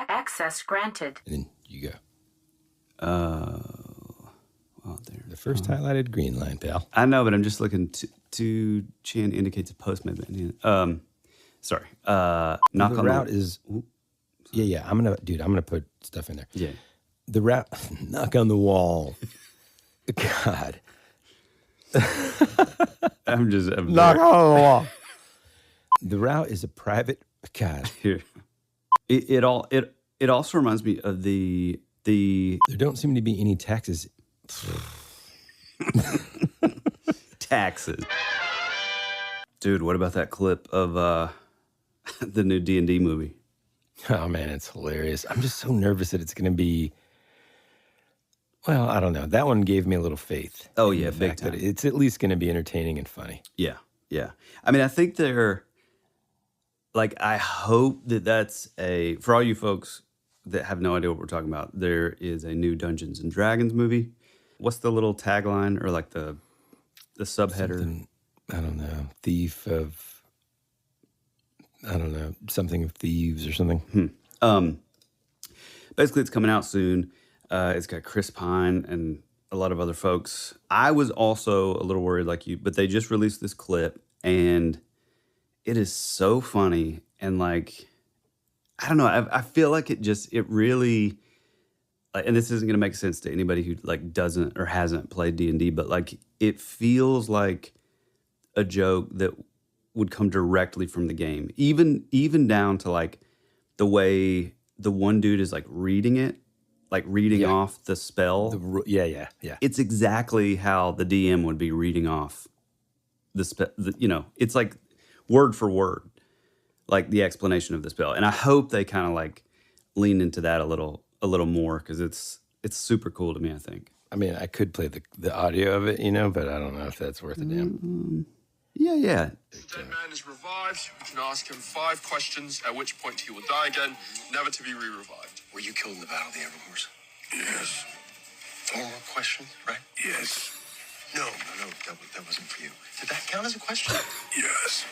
[SPEAKER 6] Access granted.
[SPEAKER 1] And then you go.
[SPEAKER 2] Well, there.
[SPEAKER 1] The first highlighted green line, pal.
[SPEAKER 2] I know, but I'm just looking to Chan indicates a postman. Sorry. Knock
[SPEAKER 1] the
[SPEAKER 2] on
[SPEAKER 1] route
[SPEAKER 2] the
[SPEAKER 1] is. Yeah. I'm gonna put stuff in there.
[SPEAKER 2] Yeah.
[SPEAKER 1] The route. Knock on the wall. God.
[SPEAKER 2] I'm
[SPEAKER 1] knock on the wall. The route is a private. God.
[SPEAKER 2] Here. It also reminds me of the.
[SPEAKER 1] There don't seem to be any taxes.
[SPEAKER 2] Taxes. Dude, what about that clip of the new D&D movie?
[SPEAKER 1] Oh, man, it's hilarious. I'm just so nervous that it's going to be... Well, I don't know. That one gave me a little faith.
[SPEAKER 2] Oh, yeah,
[SPEAKER 1] big
[SPEAKER 2] big time.
[SPEAKER 1] It's at least going to be entertaining and funny.
[SPEAKER 2] Yeah. I mean, I think they're... Like, I hope that that's a... For all you folks that have no idea what we're talking about, there is a new Dungeons & Dragons movie. What's the little tagline or like the subheader?
[SPEAKER 1] Something, I don't know. Thief of... I don't know. Something of thieves or something.
[SPEAKER 2] Basically, it's coming out soon. It's got Chris Pine and a lot of other folks. I was also a little worried like you, but they just released this clip and it is so funny. And like, I don't know. I feel like it really, like, and this isn't going to make sense to anybody who like doesn't or hasn't played D&D, but like, it feels like a joke that would come directly from the game. Even down to like the way the one dude is like reading it, like reading off the spell.
[SPEAKER 1] Yeah.
[SPEAKER 2] It's exactly how the DM would be reading off the spell. It's like word for word, like the explanation of the spell. And I hope they kind of like lean into that a little more because it's super cool to me, I think.
[SPEAKER 1] I mean, I could play the audio of it, but I don't know if that's worth a damn.
[SPEAKER 2] Yeah.
[SPEAKER 22] Dead man is revived. You can ask him 5 questions, at which point he will die again, never to be re-revived.
[SPEAKER 13] Were you killed in the Battle of the Everhorse? Yes. 4 more questions, right? Yes. No, that wasn't for you. Did that count as a question? Yes.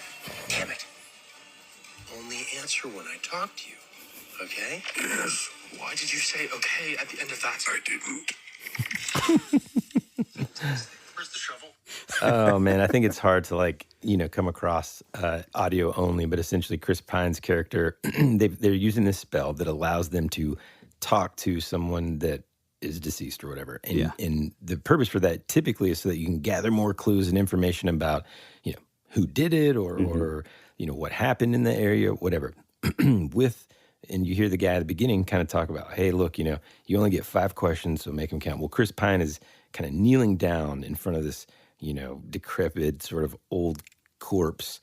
[SPEAKER 13] Damn it. Only answer when I talk to you, okay? Yes. Why did you say okay at the end of that? I didn't. Where's the shovel?
[SPEAKER 1] Oh, man, I think it's hard to come across audio only, but essentially Chris Pine's character, they're using this spell that allows them to talk to someone that is deceased or whatever. And the purpose for that typically is so that you can gather more clues and information about, who did it or what happened in the area, whatever. And you hear the guy at the beginning kind of talk about, hey, look, you only get 5 questions, so make them count. Well, Chris Pine is kind of kneeling down in front of this, decrepit sort of old corpse.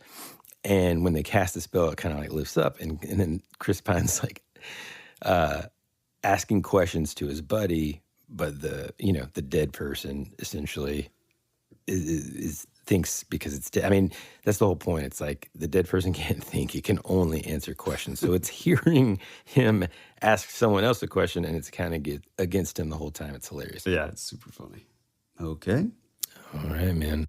[SPEAKER 1] And when they cast the spell, it kind of like lifts up. And then Chris Pine's like asking questions to his buddy, but the dead person essentially is thinks because it's dead. I mean, that's the whole point. It's like the dead person can't think. He can only answer questions. So it's hearing him ask someone else a question, and it's kind of get against him the whole time. It's hilarious.
[SPEAKER 2] Yeah, it's super funny. Okay.
[SPEAKER 1] All right, man.